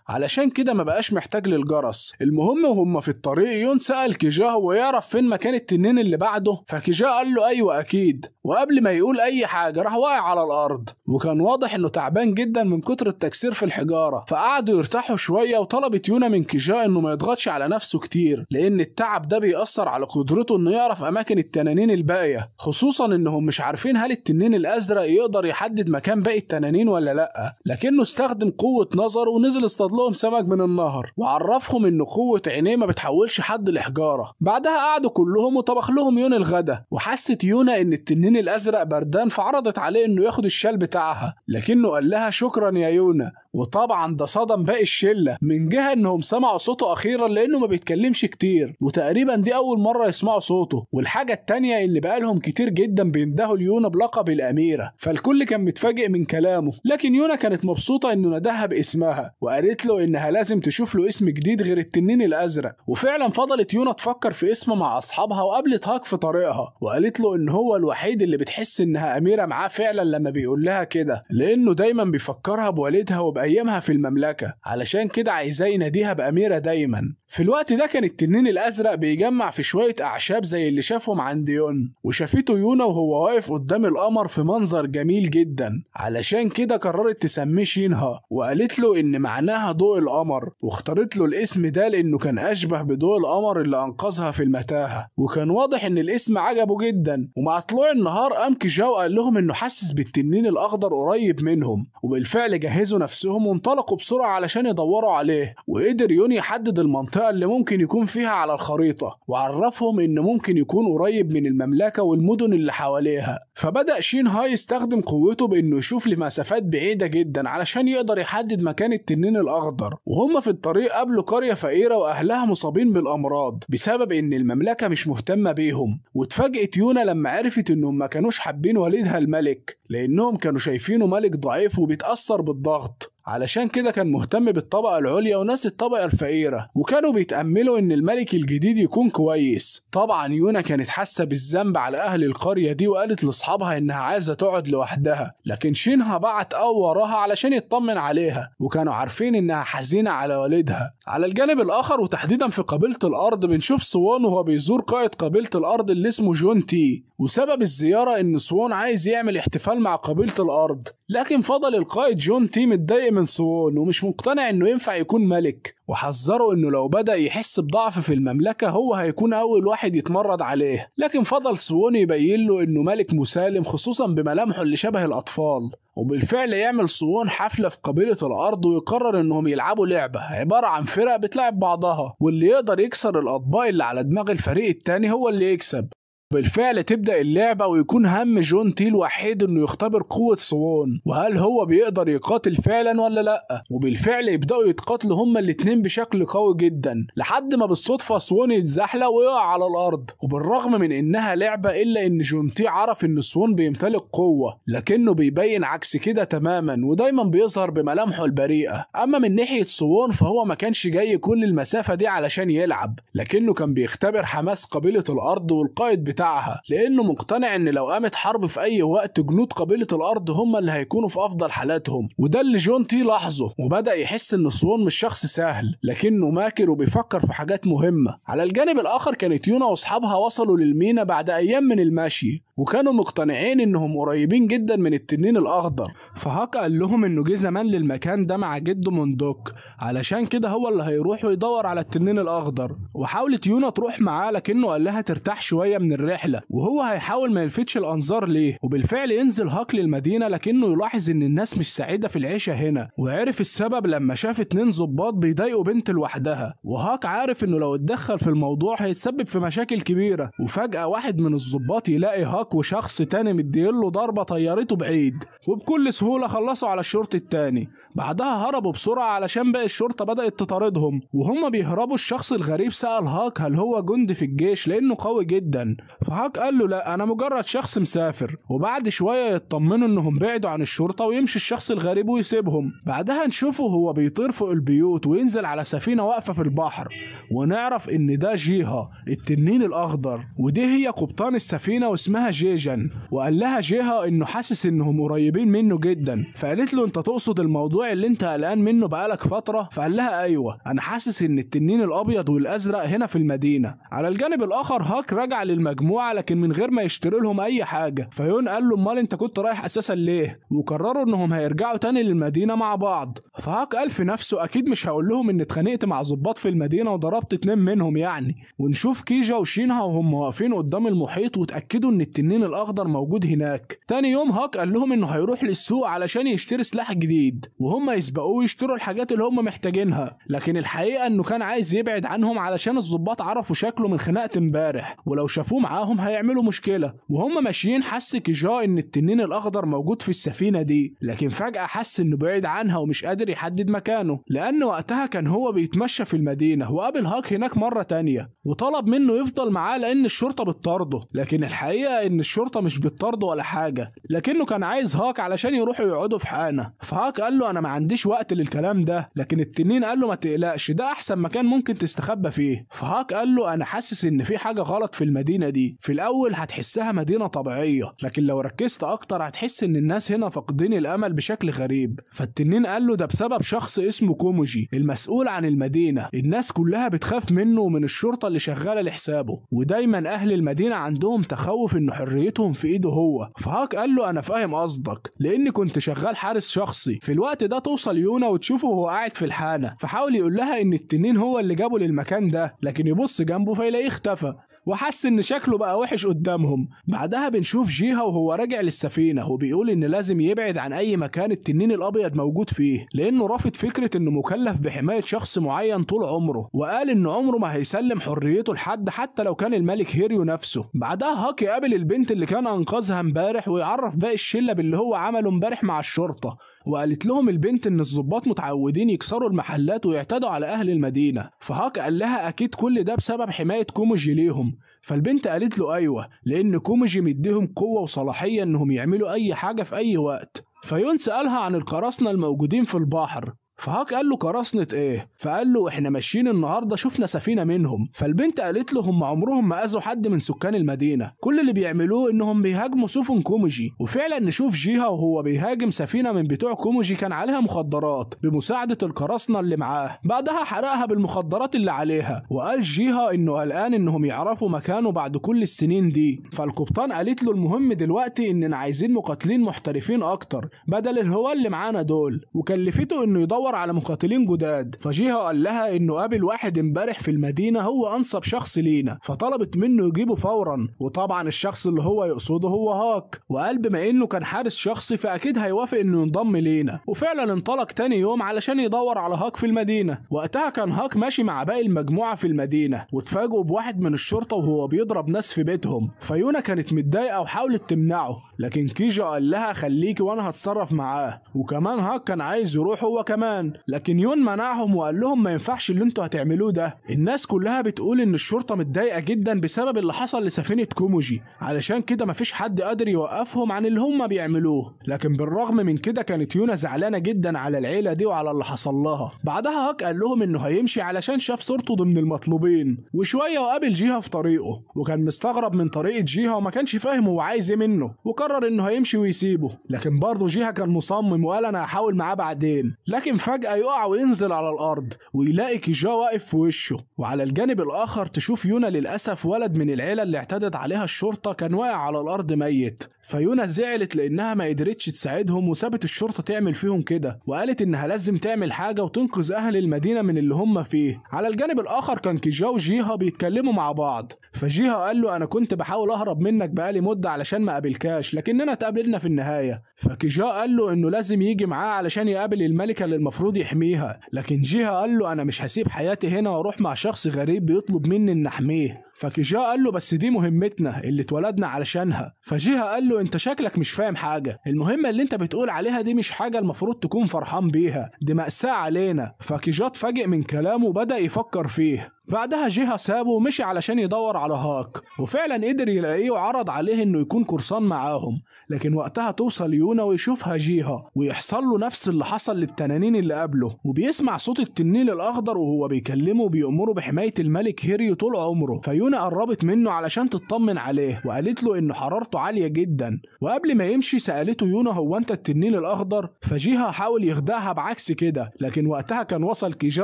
علشان كده ما بقاش محتاج للجرس. المهم وهم في الطريق يون سأل كيجا هو يعرف فين مكان التنين اللي بعده، فكيجا قال له ايوه اكيد. وقبل ما يقول اي حاجه راح واقع على الارض، وكان واضح انه تعبان جدا من كتر التكسير في الحجاره. فقعدوا يرتاحوا شويه، وطلبت يونا من كيجا انه ما يضغطش على نفسه كتير لان التعب ده بيأثر على قدرته انه يعرف اماكن التنانين الباقيه، خصوصا انهم مش عارفين هل التنين الازرق يقدر يحدد مكان باقي التنانين ولا لا. لكنه استخدم قوه نظر ونزل اصطاد لهم سمك من النهر، وعرفهم انه قوه عينيه ما بتحولش حد لحجاره. بعدها قعدوا كلهم وطبخ لهم يون الغدا. وحست يونا ان التنين الازرق بردان، فعرضت عليه انه ياخد الشال بتاعها، لكنه قال لها شكرا يا يونا. وطبعا ده صدم باقي الشله، من جهه انهم سمعوا صوته اخيرا لانه ما بيتكلمش كتير، وتقريبا دي اول مره يسمعوا صوته. والحاجه التانيه ان بقالهم كتير جدا بيندهوا ليونا بلقب الاميره، فالكل كان متفاجئ من كلامه. لكن يونا كانت مبسوطه انه نداها باسمها، وقالت له انها لازم تشوف له اسم جديد غير التنين الازرق. وفعلا فضلت يونا تفكر في اسم مع اصحابها، وقابلت هاك في طريقها وقالت له ان هو الوحيد اللي بتحس انها اميره معاه فعلا لما بيقول لها كده، لانه دايما بيفكرها بوالدها وبايامها في المملكه، علشان كده عايزاه يناديها باميره دايما. في الوقت ده كان التنين الازرق بيجمع في شويه اعشاب زي اللي شافهم عند يون، وشافته يونا وهو واقف قدام القمر في منظر جميل جدا، علشان كده قررت تسميه شينها، وقالت له ان معناها ضوء القمر، واختارت له الاسم ده لانه كان اشبه بضوء القمر اللي انقذها في المتاهه. وكان واضح ان الاسم عجبه جدا. ومع طلوع النهار قام كيجا وقال لهم انه حاسس بالتنين الاخضر قريب منهم، وبالفعل جهزوا نفسهم وانطلقوا بسرعه علشان يدوروا عليه. وقدر يون يحدد المنطقه اللي ممكن يكون فيها على الخريطه، وعرفهم ان ممكن يكون قريب من المملكه والمدن اللي حواليها. فبدأ شين هاي يستخدم قوته بانه يشوف لمسافات بعيده جدا علشان يقدر يحدد مكان التنين الاخضر. وهم في الطريق قابلوا قريه فقيره واهلها مصابين بالامراض بسبب ان المملكه مش مهتمه بيهم. واتفاجئت يونا لما عرفت انهم ما كانوش حابين والدها الملك، لانهم كانوا شايفينه ملك ضعيف وبيتأثر بالضغط، علشان كده كان مهتم بالطبقة العليا وناس الطبقة الفقيرة، وكانوا بيتأملوا ان الملك الجديد يكون كويس. طبعا يونا كانت حاسة بالذنب على اهل القرية دي، وقالت لاصحابها لاصحابها انها عايزه تقعد لوحدها، لكن شينها بعت وراها علشان يطمن عليها، وكانوا عارفين انها حزينه على والدها. على الجانب الاخر وتحديدا في قبيله الارض بنشوف سوون وهو بيزور قائد قبيله الارض اللي اسمه جون تي، وسبب الزياره ان سوون عايز يعمل احتفال مع قبيله الارض، لكن فضل القائد جون تي متضايق من سوون ومش مقتنع انه ينفع يكون ملك، وحذره انه لو بدأ يحس بضعف في المملكة هو هيكون اول واحد يتمرد عليه، لكن فضل سوون يبين له انه ملك مسالم خصوصا بملامحه اللي شبه الاطفال. وبالفعل يعمل سوون حفلة في قبيلة الارض ويقرر انهم يلعبوا لعبة عبارة عن فرق بتلعب بعضها، واللي يقدر يكسر الاطباق اللي على دماغ الفريق التاني هو اللي يكسب. بالفعل تبدأ اللعبة ويكون هم جون تي الوحيد انه يختبر قوة سوون وهل هو بيقدر يقاتل فعلا ولا لا، وبالفعل يبدأوا يتقاتلوا هما الاتنين بشكل قوي جدا لحد ما بالصدفة سوون يتزحلق ويقع على الارض. وبالرغم من انها لعبة الا ان جون تي عرف ان سوون بيمتلك قوة، لكنه بيبين عكس كده تماما ودايما بيظهر بملامحه البريئة. اما من ناحية سوون فهو ما كانش جاي كل المسافة دي علشان يلعب، لكنه كان بيختبر حماس قبيلة الارض والقائد بتاعها، لانه مقتنع ان لو قامت حرب في اي وقت جنود قبيلة الارض هم اللي هيكونوا في افضل حالاتهم. وده اللي جون تي لاحظه وبدأ يحس ان سوون مش شخص سهل لكنه ماكر وبيفكر في حاجات مهمة. على الجانب الاخر كانت يونا واصحابها وصلوا للمينا بعد ايام من المشي، وكانوا مقتنعين انهم قريبين جدا من التنين الاخضر، فهاك قال لهم انه جه زمان للمكان ده مع جده موندوك علشان كده هو اللي هيروح ويدور على التنين الاخضر. وحاولت يونا تروح معاه لكنه قال لها ترتاح شويه من الرحله وهو هيحاول ما يلفتش الانظار ليه. وبالفعل ينزل هاك للمدينه لكنه يلاحظ ان الناس مش سعيده في العيشه هنا، وعرف السبب لما شاف 2 ضباط بيضايقوا بنت لوحدها، وهاك عارف انه لو اتدخل في الموضوع هيتسبب في مشاكل كبيره. وفجاه واحد من الضباط يلاقي هاك وشخص تاني مديله ضربة طيرته بعيد، وبكل سهولة خلصوا على الشرطي التاني. بعدها هربوا بسرعة علشان باقي الشرطة بدأت تطاردهم، وهم بيهربوا الشخص الغريب سأل هاك هل هو جندي في الجيش لأنه قوي جدا، فهاك قال له لا أنا مجرد شخص مسافر. وبعد شوية يطمنوا إنهم بعدوا عن الشرطة ويمشي الشخص الغريب ويسيبهم. بعدها نشوفه هو بيطير فوق البيوت وينزل على سفينة واقفة في البحر، ونعرف إن ده جيها التنين الأخضر، ودي هي قبطان السفينة واسمها جيجن. وقال لها جيها إنه حاسس إنهم قريبين منه جدا، فقالت له أنت تقصد الموضوع اللي أنت قلقان منه بقالك فترة؟ فقال لها أيوة، أنا حاسس إن التنين الأبيض والأزرق هنا في المدينة. على الجانب الآخر هاك رجع للمجموعة لكن من غير ما يشتري لهم أي حاجة، فيون قال له أمال أنت كنت رايح أساسا ليه؟ وقرروا إنهم هيرجعوا تاني للمدينة مع بعض. فهاك قال في نفسه أكيد مش هقول لهم إن اتخانقت مع ضباط في المدينة وضربت 2 منهم يعني. ونشوف كيجا وشينها وهم واقفين قدام المحيط وتأكدوا إن التنين الأخضر موجود هناك. تاني يوم هاك قال لهم إنه هيروح للسوق علشان يشتري سلاح جديد وهم يسبقوه يشتروا الحاجات اللي هم محتاجينها، لكن الحقيقة إنه كان عايز يبعد عنهم علشان الضباط عرفوا شكله من خناقة امبارح ولو شافوه معاهم هيعملوا مشكلة. وهم ماشيين حس كيجا إن التنين الأخضر موجود في السفينة دي، لكن فجأة حس إنه بعيد عنها ومش قادر يحدد مكانه لأن وقتها كان هو بيتمشى في المدينة وقابل هاك هناك مرة تانية وطلب منه يفضل معاه لأن الشرطة بتطارده، لكن الحقيقة إن الشرطة مش بتطارده ولا حاجة لكنه كان عايز هاك علشان يروحوا يقعدوا في حانة. فهاك قال له أنا ما عنديش وقت للكلام ده، لكن التنين قال له ما تقلقش ده أحسن مكان ممكن تستخبى فيه. فهاك قال له أنا حاسس إن في حاجة غلط في المدينة دي، في الأول هتحسها مدينة طبيعية لكن لو ركزت أكتر هتحس إن الناس هنا فاقدين الأمل بشكل غريب. فالتنين قال له ده بسبب شخص اسمه كوموجي المسؤول عن المدينة، الناس كلها بتخاف منه ومن الشرطة اللي شغالة لحسابه، ودايما أهل المدينة عندهم تخوف إن حريتهم في إيده هو. فهاك قال له أنا فاهم قصدك لأني كنت شغال حارس شخصي. في الوقت ده توصل يونا وتشوفه وهو قاعد في الحانة، فحاول يقول لها إن التنين هو اللي جابه للمكان ده لكن يبص جنبه فيلاقيه اختفى وحس ان شكله بقى وحش قدامهم. بعدها بنشوف جيها وهو راجع للسفينة وبيقول ان لازم يبعد عن اي مكان التنين الابيض موجود فيه لانه رافض فكرة انه مكلف بحماية شخص معين طول عمره، وقال ان عمره ما هيسلم حريته لحد حتى لو كان الملك هيريو نفسه. بعدها هاك يقابل البنت اللي كان انقذها امبارح ويعرف باقي الشلة باللي هو عمله امبارح مع الشرطة، وقالت لهم البنت ان الضباط متعودين يكسروا المحلات ويعتدوا على اهل المدينة. فهاك قال لها اكيد كل ده بسبب حماية كوموجي ليهم. فالبنت قالت له ايوه لان كوموجي مديهم قوة وصلاحية انهم يعملوا اي حاجة في اي وقت. فيون سألها عن القراصنة الموجودين في البحر فهاك قال له قراصنة ايه؟ فقال له احنا ماشيين النهارده شفنا سفينة منهم. فالبنت قالت له هم عمرهم ما اذوا حد من سكان المدينة، كل اللي بيعملوه انهم بيهاجموا سفن كوموجي. وفعلا نشوف جيها وهو بيهاجم سفينة من بتوع كوموجي كان عليها مخدرات بمساعدة القراصنة اللي معاه، بعدها حرقها بالمخدرات اللي عليها. وقال جيها انه قلقان انهم يعرفوا مكانه بعد كل السنين دي. فالقبطان قالت له المهم دلوقتي اننا عايزين مقاتلين محترفين اكتر بدل الهواه اللي معانا دول، وكلفته انه يدور على مقاتلين جداد. فجيها قال لها انه قابل واحد امبارح في المدينة هو انسب شخص لينا، فطلبت منه يجيبه فورا. وطبعا الشخص اللي هو يقصده هو هاك، وقال بما انه كان حارس شخصي فاكيد هيوافق انه ينضم لينا. وفعلا انطلق تاني يوم علشان يدور على هاك في المدينة. وقتها كان هاك ماشي مع باقي المجموعة في المدينة، واتفاجئوا بواحد من الشرطة وهو بيضرب ناس في بيتهم. فيونا كانت متضايقة وحاولت تمنعه، لكن كيجا قال لها خليكي وانا هتصرف معاه. وكمان هاك كان عايز يروح هو كمان، لكن يون منعهم وقال لهم ما ينفعش اللي انتوا هتعملوه ده. الناس كلها بتقول ان الشرطة متضايقة جدا بسبب اللي حصل لسفينة كوموجي، علشان كده مفيش حد قادر يوقفهم عن اللي هم بيعملوه. لكن بالرغم من كده كانت يونا زعلانة جدا على العيلة دي وعلى اللي حصل لها. بعدها هاك قال لهم انه هيمشي علشان شاف صورته ضمن المطلوبين، وشوية وقابل جيها في طريقه، وكان مستغرب من طريقة جيها وما كانش فاهم هو عايز ايه منه، وقرر انه هيمشي ويسيبه. لكن برضه جيها كان مصمم وقال انا هحاول معاه بعدين. لكن فجأة يقع وينزل على الارض ويلاقي كيجا واقف في وشه. وعلى الجانب الاخر تشوف يونا للاسف ولد من العيلة اللي اعتدت عليها الشرطة كان واقع على الارض ميت. فيونا زعلت لانها ما قدرتش تساعدهم وسابت الشرطة تعمل فيهم كده، وقالت انها لازم تعمل حاجة وتنقذ اهل المدينة من اللي هم فيه. على الجانب الاخر كان كيجا وجيها بيتكلموا مع بعض. فجيها قال له انا كنت بحاول اهرب منك بقالي مدة علشان ما قابلكاش، لكننا اتقابلنا في النهاية. فكيجا قال له انه لازم يجي معاه علشان يقابل الملكة اللي المفروض يحميها. لكن جيها قال له انا مش هسيب حياتي هنا واروح مع شخص غريب بيطلب مني ان احميه. فكيجا قال له بس دي مهمتنا اللي اتولدنا علشانها. فجيها قال له انت شكلك مش فاهم حاجة، المهمة اللي انت بتقول عليها دي مش حاجة المفروض تكون فرحان بيها، دي مأساة علينا. فكيجا اتفاجئ من كلامه وبدأ يفكر فيه. بعدها جيها سابه ومشي علشان يدور على هاك، وفعلا قدر يلاقيه وعرض عليه انه يكون قرصان معاهم. لكن وقتها توصل يونا ويشوفها جيها ويحصل له نفس اللي حصل للتنانين اللي قبله، وبيسمع صوت التنين الاخضر وهو بيكلمه وبيأمره بحماية الملك هيريو طول عمره. فيونا قربت منه علشان تطمن عليه وقالت له انه حرارته عالية جدا. وقبل ما يمشي سألته يونا هو انت التنين الاخضر؟ فجيها حاول يخدعها بعكس كده، لكن وقتها كان وصل كيجا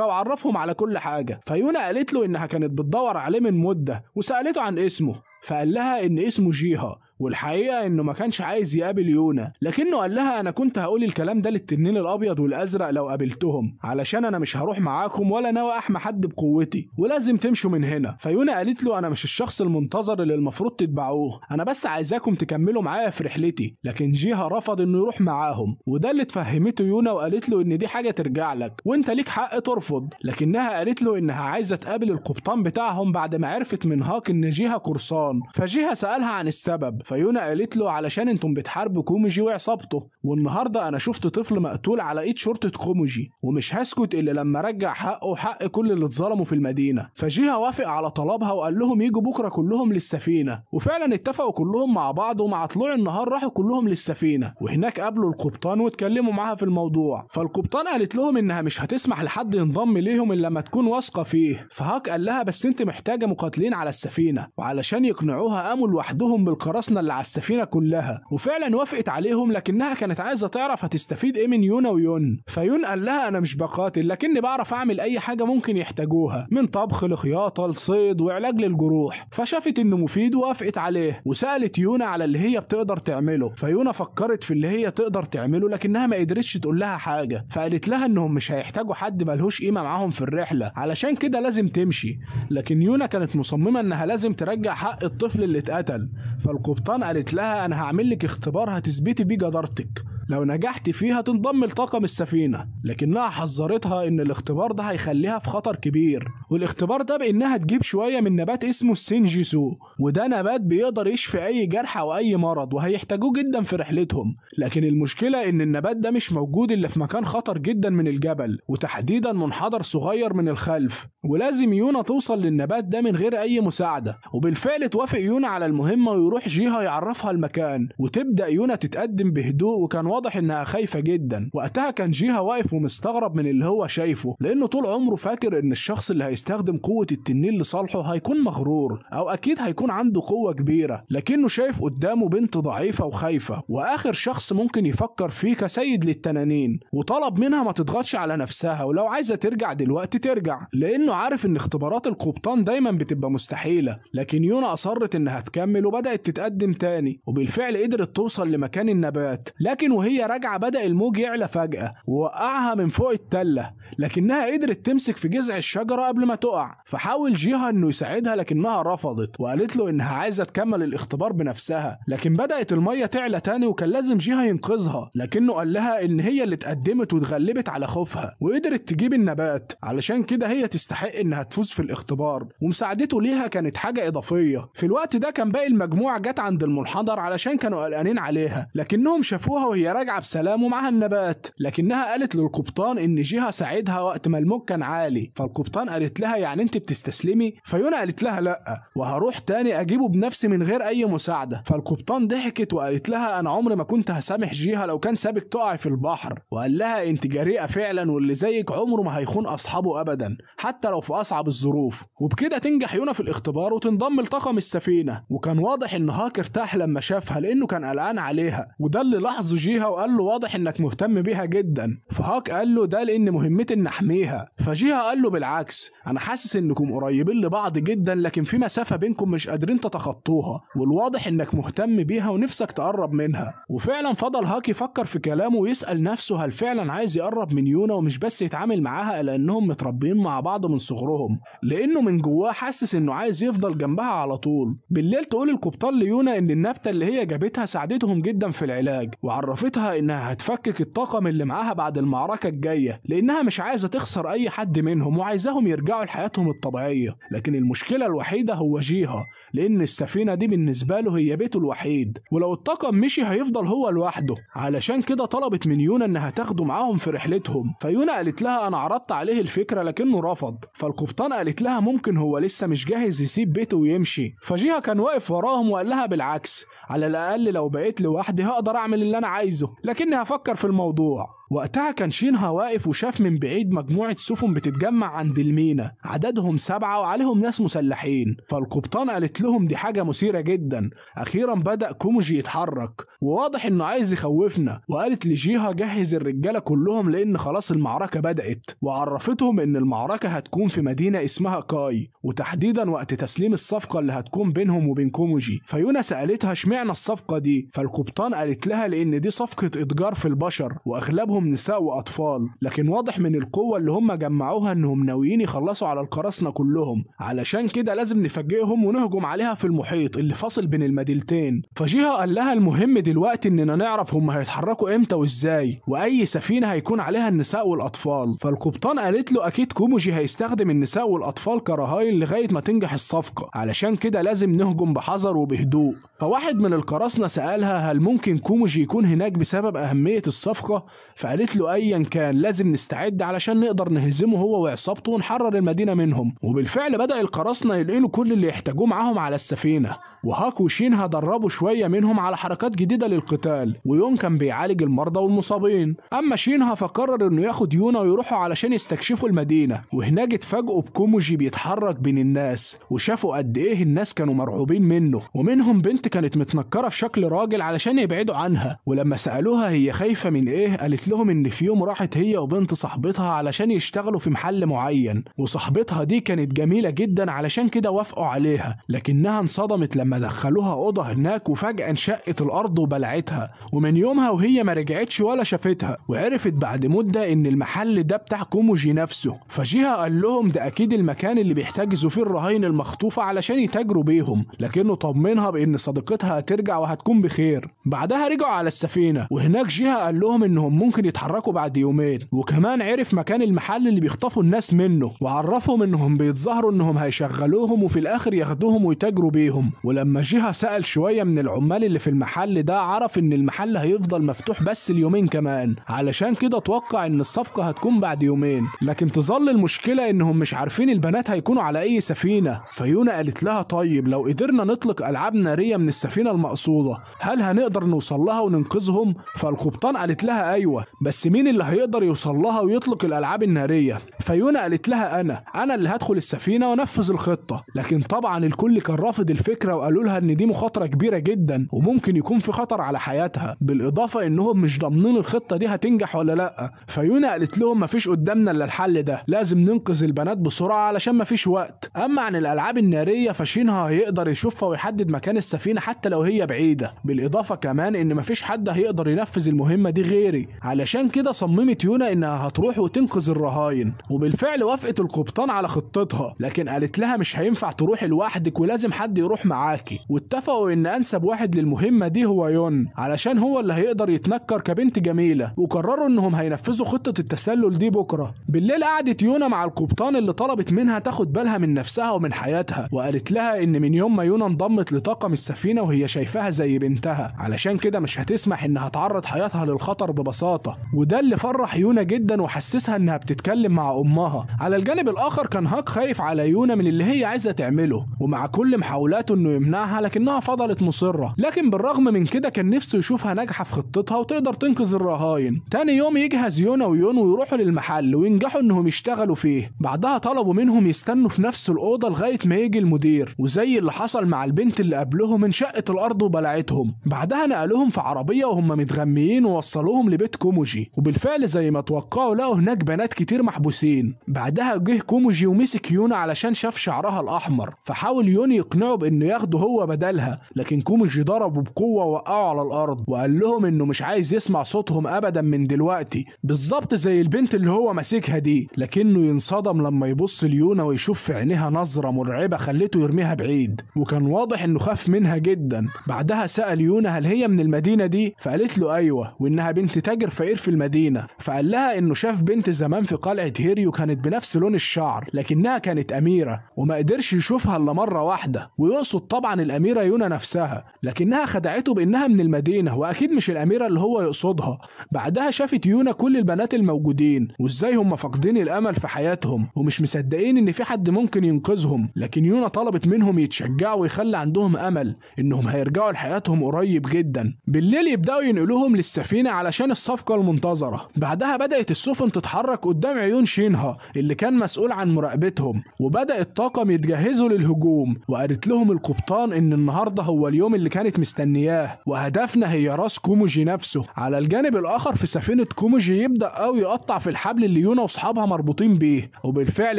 وعرفهم على كل حاجة. فيونا قالت له انها كانت بتدور عليه من مدة وسألته عن اسمه، فقال لها ان اسمه جيها، والحقيقة انه ما كانش عايز يقابل يونا، لكنه قال لها انا كنت هقول الكلام ده للتنين الابيض والازرق لو قابلتهم، علشان انا مش هروح معاكم ولا ناوي احمي حد بقوتي ولازم تمشوا من هنا. فيونا قالت له انا مش الشخص المنتظر اللي المفروض تتبعوه، انا بس عايزاكم تكملوا معايا في رحلتي. لكن جيها رفض انه يروح معاهم، وده اللي اتفهمته يونا وقالت له ان دي حاجة ترجع لك وانت ليك حق ترفض. لكنها قالت له انها عايزة تقابل القبطان بتاعهم بعد ما عرفت من هاك ان جيها قرصان. فجيها سألها عن السبب، فيونا قالت له علشان انتم بتحاربوا كوموجي وعصابته، والنهارده انا شفت طفل مقتول على ايد شرطة كوموجي، ومش هسكت الا لما رجع حقه وحق كل اللي اتظلموا في المدينة. فجيها وافق على طلبها وقال لهم يجوا بكره كلهم للسفينة، وفعلا اتفقوا كلهم مع بعض، ومع طلوع النهار راحوا كلهم للسفينة، وهناك قابلوا القبطان واتكلموا معاها في الموضوع. فالقبطان قالت لهم انها مش هتسمح لحد ينضم ليهم الا لما تكون واثقة فيه. فهاك قال لها بس انت محتاجة مقاتلين على السفينة، وعلشان يقنعوها قاموا لوحدهم بالقراصنة اللي على السفينة كلها، وفعلا وافقت عليهم، لكنها كانت عايزة تعرف هتستفيد ايه من يونا ويون. فيون قال لها انا مش بقاتل، لكني بعرف اعمل اي حاجة ممكن يحتاجوها، من طبخ لخياطة لصيد وعلاج للجروح. فشافت انه مفيد ووافقت عليه، وسألت يونا على اللي هي بتقدر تعمله. فيونا فكرت في اللي هي تقدر تعمله، لكنها ما قدرتش تقول لها حاجة، فقالت لها انهم مش هيحتاجوا حد ملهوش قيمة معاهم في الرحلة، علشان كده لازم تمشي. لكن يونا كانت مصممة انها لازم ترجع حق الطفل اللي اتقتل. فالقبطان قالت لها انا هعمل لك اختبار هتثبتي بيه جدارتك، لو نجحت فيها تنضم لطاقم السفينة. لكنها حذرتها ان الاختبار ده هيخليها في خطر كبير، والاختبار ده بانها تجيب شوية من نبات اسمه السينجيسو، وده نبات بيقدر يشفي اي جرح او اي مرض وهيحتاجوه جدا في رحلتهم. لكن المشكلة ان النبات ده مش موجود الا في مكان خطر جدا من الجبل، وتحديدا منحدر صغير من الخلف، ولازم يونا توصل للنبات ده من غير اي مساعدة. وبالفعل توافق يونا على المهمة ويروح جيها يعرفها المكان، وتبدأ يونا تتقدم بهدوء، وكان واضح انها خايفة جدا. وقتها كان جيها واقف ومستغرب من اللي هو شايفه، لانه طول عمره فاكر ان الشخص اللي هيستخدم قوة التنين لصالحه هيكون مغرور او اكيد هيكون عنده قوة كبيرة، لكنه شايف قدامه بنت ضعيفة وخايفة واخر شخص ممكن يفكر فيه كسيد للتنانين، وطلب منها ما تضغطش على نفسها ولو عايزة ترجع دلوقتي ترجع، لانه عارف ان اختبارات القبطان دايما بتبقى مستحيلة. لكن يونا اصرت انها تكمل وبدأت تتقدم تاني، وبالفعل قدرت توصل لمكان النبات، لكن وهي راجعة بدأ الموج يعلى فجأة ووقعها من فوق التلة، لكنها قدرت تمسك في جذع الشجرة قبل ما تقع. فحاول جيها انه يساعدها لكنها رفضت وقالت له انها عايزة تكمل الاختبار بنفسها. لكن بدأت المية تعلى تاني وكان لازم جيها ينقذها، لكنه قال لها ان هي اللي اتقدمت واتغلبت على خوفها وقدرت تجيب النبات، علشان كده هي تستحق انها تفوز في الاختبار، ومساعدته ليها كانت حاجة اضافية. في الوقت ده كان باقي المجموعة جت عند المنحدر علشان كانوا قلقانين عليها، لكنهم شافوها وهي راجعة بسلام ومعها النبات، لكنها قالت للقبطان ان جيها ساعدها وقت ما الموج كان عالي. فالقبطان قالت لها يعني انت بتستسلمي؟ فيونا قالت لها لا، وهروح تاني اجيبه بنفسي من غير اي مساعدة. فالقبطان ضحكت وقالت لها انا عمري ما كنت هسامح جيها لو كان سابك تقعي في البحر، وقال لها انت جريئة فعلا واللي زيك عمره ما هيخون اصحابه ابدا حتى لو في اصعب الظروف. وبكده تنجح يونا في الاختبار وتنضم لطاقم السفينة. وكان واضح ان هاك ارتاح لما شافها لانه كان قلقان عليها، وده اللي لاحظه جيها وقال له واضح انك مهتم بيها جدا. فهاك قال له ده لان مهمتي ان احميها. فجيها قال له بالعكس، انا حاسس انكم قريبين لبعض جدا لكن في مسافة بينكم مش قادرين تتخطوها، والواضح انك مهتم بيها ونفسك تقرب منها. وفعلا فضل هاك يفكر في كلامه ويسأل نفسه هل فعلا عايز يقرب من يونا ومش بس يتعامل معاها لانهم متربيين مع بعض من صغرهم، لانه من جواه حاسس انه عايز يفضل جنبها على طول. بالليل تقول القبطان ليونا ان النبتة اللي هي جابتها ساعدتهم جدا في العلاج، وعرفتها انها هتفكك الطاقم اللي معاها بعد المعركة الجاية، لانها مش عايزة تخسر اي حد منهم وعايزاهم يرجعوا لحياتهم الطبيعية. لكن المشكلة الوحيدة هو جيها، لان السفينة دي بالنسبة له هي بيته الوحيد، ولو الطاقم مشي هيفضل هو لوحده. علشان كده طلبت من يونا انها تاخده معاهم في رحلتهم. فيونا قالت لها انا عرضت عليه الفكرة لكنه رفض. فالقبطان قالت لها ممكن هو لسه مش جاهز يسيب بيته ويمشي. فجيها كان واقف وراهم وقال لها بالعكس، على الاقل لو بقيت لوحدي هقدر اعمل اللي انا عايزه، لكني هفكر في الموضوع. وقتها كان شينها واقف وشاف من بعيد مجموعة سفن بتتجمع عند المينا، عددهم 7 وعليهم ناس مسلحين. فالقبطان قالت لهم دي حاجة مثيرة جدا، أخيرا بدأ كوموجي يتحرك وواضح إنه عايز يخوفنا. وقالت لجيها جهز الرجالة كلهم لأن خلاص المعركة بدأت، وعرفتهم إن المعركة هتكون في مدينة اسمها كاي، وتحديدا وقت تسليم الصفقة اللي هتكون بينهم وبين كوموجي. فيونا سألتها اشمعنى الصفقة دي؟ فالقبطان قالت لها لأن دي صفقة إتجار في البشر وأغلبهم نساء وأطفال، لكن واضح من القوة اللي هم جمعوها إنهم ناويين يخلصوا على القراصنة كلهم، علشان كده لازم نفاجئهم ونهجم عليها في المحيط اللي فاصل بين المدينتين. فجيها قال لها المهم دلوقتي إننا نعرف هم هيتحركوا إمتى وإزاي، وأي سفينة هيكون عليها النساء والأطفال. فالقبطان قالت له أكيد كوموجي هيستخدم النساء والأطفال كرهاين لغاية ما تنجح الصفقة، علشان كده لازم نهجم بحذر وبهدوء. فواحد من القراصنة سألها هل ممكن كوموجي يكون هناك بسبب أهمية الصفقة؟ فقالت له أيا كان لازم نستعد علشان نقدر نهزمه هو وعصابته ونحرر المدينة منهم. وبالفعل بدأ القراصنة ينقلوا كل اللي يحتاجوه معاهم على السفينة، وهاك وشينها دربوا شوية منهم على حركات جديدة للقتال، ويون كان بيعالج المرضى والمصابين. أما شينها فقرر إنه ياخد يونا ويروحوا علشان يستكشفوا المدينة، وهناك اتفاجئوا بكوموجي بيتحرك بين الناس، وشافوا قد إيه الناس كانوا مرعوبين منه، ومنهم بنت كانت متنكرة في شكل راجل علشان يبعدوا عنها. ولما سألوها هي خايفة من إيه قالت لهم إن في يوم راحت هي وبنت صاحبتها علشان يشتغلوا في محل معين، وصاحبتها دي كانت جميلة جدا علشان كده وافقوا عليها، لكنها انصدمت لما دخلوها أوضة هناك وفجأة انشقت الأرض وبلعتها. ومن يومها وهي ما رجعتش ولا شافتها، وعرفت بعد مدة إن المحل ده بتاع كوموجي نفسه. فجيها قال لهم ده أكيد المكان اللي بيحتجزوا فيه الرهاين المخطوفة علشان يتاجروا بيهم، لكنه طمنها بإن صديقتها هترجع وهتكون بخير. بعدها رجعوا على السفينة، وهناك جيها قال لهم إنهم ممكن ممكن يتحركوا بعد يومين، وكمان عرف مكان المحل اللي بيخطفوا الناس منه، وعرفهم انهم بيتظاهروا انهم هيشغلوهم وفي الاخر ياخدوهم ويتاجروا بيهم. ولما جيها سأل شوية من العمال اللي في المحل ده عرف ان المحل هيفضل مفتوح بس اليومين كمان، علشان كده توقع ان الصفقة هتكون بعد يومين. لكن تظل المشكلة انهم مش عارفين البنات هيكونوا على اي سفينة. فيونا قالت لها طيب لو قدرنا نطلق العاب نارية من السفينة المقصودة هل هنقدر نوصل لها وننقذهم؟ فالقبطان قالت لها ايوه، بس مين اللي هيقدر يوصل لها ويطلق الالعاب النارية؟ فيونا قالت لها انا اللي هدخل السفينة ونفذ الخطة. لكن طبعا الكل كان رافض الفكرة وقالوا لها ان دي مخاطرة كبيرة جدا وممكن يكون في خطر على حياتها، بالاضافة انهم مش ضامنين الخطة دي هتنجح ولا لا. فيونا قالت لهم مفيش قدامنا الا الحل ده، لازم ننقذ البنات بسرعة علشان مفيش وقت. اما عن الالعاب النارية فشينها هيقدر يشوفها ويحدد مكان السفينة حتى لو هي بعيدة، بالاضافة كمان ان مفيش حد هيقدر ينفذ المهمة دي غيري. علشان كده صممت يونا انها هتروح وتنقذ الرهاين، وبالفعل وافقت القبطان على خطتها، لكن قالت لها مش هينفع تروحي لوحدك ولازم حد يروح معاكي. واتفقوا ان انسب واحد للمهمة دي هو يون، علشان هو اللي هيقدر يتنكر كبنت جميلة. وقرروا انهم هينفذوا خطة التسلل دي بكرة بالليل. قعدت يونا مع القبطان اللي طلبت منها تاخد بالها من نفسها ومن حياتها، وقالت لها ان من يوم ما يونا انضمت لطاقم السفينة وهي شايفاها زي بنتها، علشان كده مش هتسمح انها تعرض حياتها للخطر ببساطة. وده اللي فرح يونا جدا وحسسها انها بتتكلم مع امها. على الجانب الاخر كان هاك خايف على يونا من اللي هي عايزة تعمله، ومع كل محاولاته انه يمنعها لكنها فضلت مصرة. لكن بالرغم من كده كان نفسه يشوفها ناجحة في خطتها وتقدر تنقذ الرهاين. تاني يوم يجهز يونا ويون ويروحوا للمحل وينجحوا انهم يشتغلوا فيه. بعدها طلبوا منهم يستنوا في نفس الأوضة لغاية ما يجي المدير، وزي اللي حصل مع البنت اللي قبلهم انشقت الأرض وبلعتهم. بعدها نقلوهم في عربية وهم متغميين ووصلوهم لبيت كوموجي، وبالفعل زي ما توقعوا لقوا هناك بنات كتير محبوسين. بعدها جه كوموجي ومسك يونا علشان شاف شعرها الأحمر، فحاول يون يقنعه بإنه ياخده هو بدلها، لكن كوموجي ضربه بقوة ووقعه على الأرض وقال لهم إنه مش عايز يسمع صوتهم أبدا من دلوقتي، بالظبط زي البنت اللي هو ماسكها دي. لكنه ينصدم لما يبص ليونا ويشوف في عينيها نظرة مرعبة خلته يرميها بعيد، وكان واضح إنه خاف منها جدا. بعدها سأل يونا هل هي من المدينة دي؟ فقالت له أيوة، وإنها بنت تاجر فقير في المدينة. فقال لها إنه شاف بنت زمان في قلعة هيريو كانت بنفس لون الشعر لكنها كانت أميرة وما قدرش يشوفها إلا مرة واحدة، ويقصد طبعا الأميرة يونا نفسها، لكنها خدعته بإنها من المدينة وأكيد مش الأميرة اللي هو يقصدها. بعدها شافت يونا كل البنات الموجودين وإزاي هم فاقدين الأمل في حياتهم ومش مصدقين إن في حد ممكن ينقذهم، لكن يونا طلبت منهم يتشجعوا ويخلي عندهم أمل إنهم هيرجعوا لحياتهم قريب جدا. بالليل يبدأوا ينقلوهم للسفينة علشان الصفقة المنتظرة. بعدها بدأت السفن تتحرك قدام عيون شينها اللي كان مسؤول عن مراقبتهم، وبدأ الطاقم يتجهزوا للهجوم. وقالت لهم القبطان إن النهاردة هو اليوم اللي كانت مستنياه وهدفنا هي راس كوموجي نفسه. على الجانب الآخر في سفينة كوموجي يبدأ أو يقطع في الحبل اللي يونا وأصحابها مربوطين بيه، وبالفعل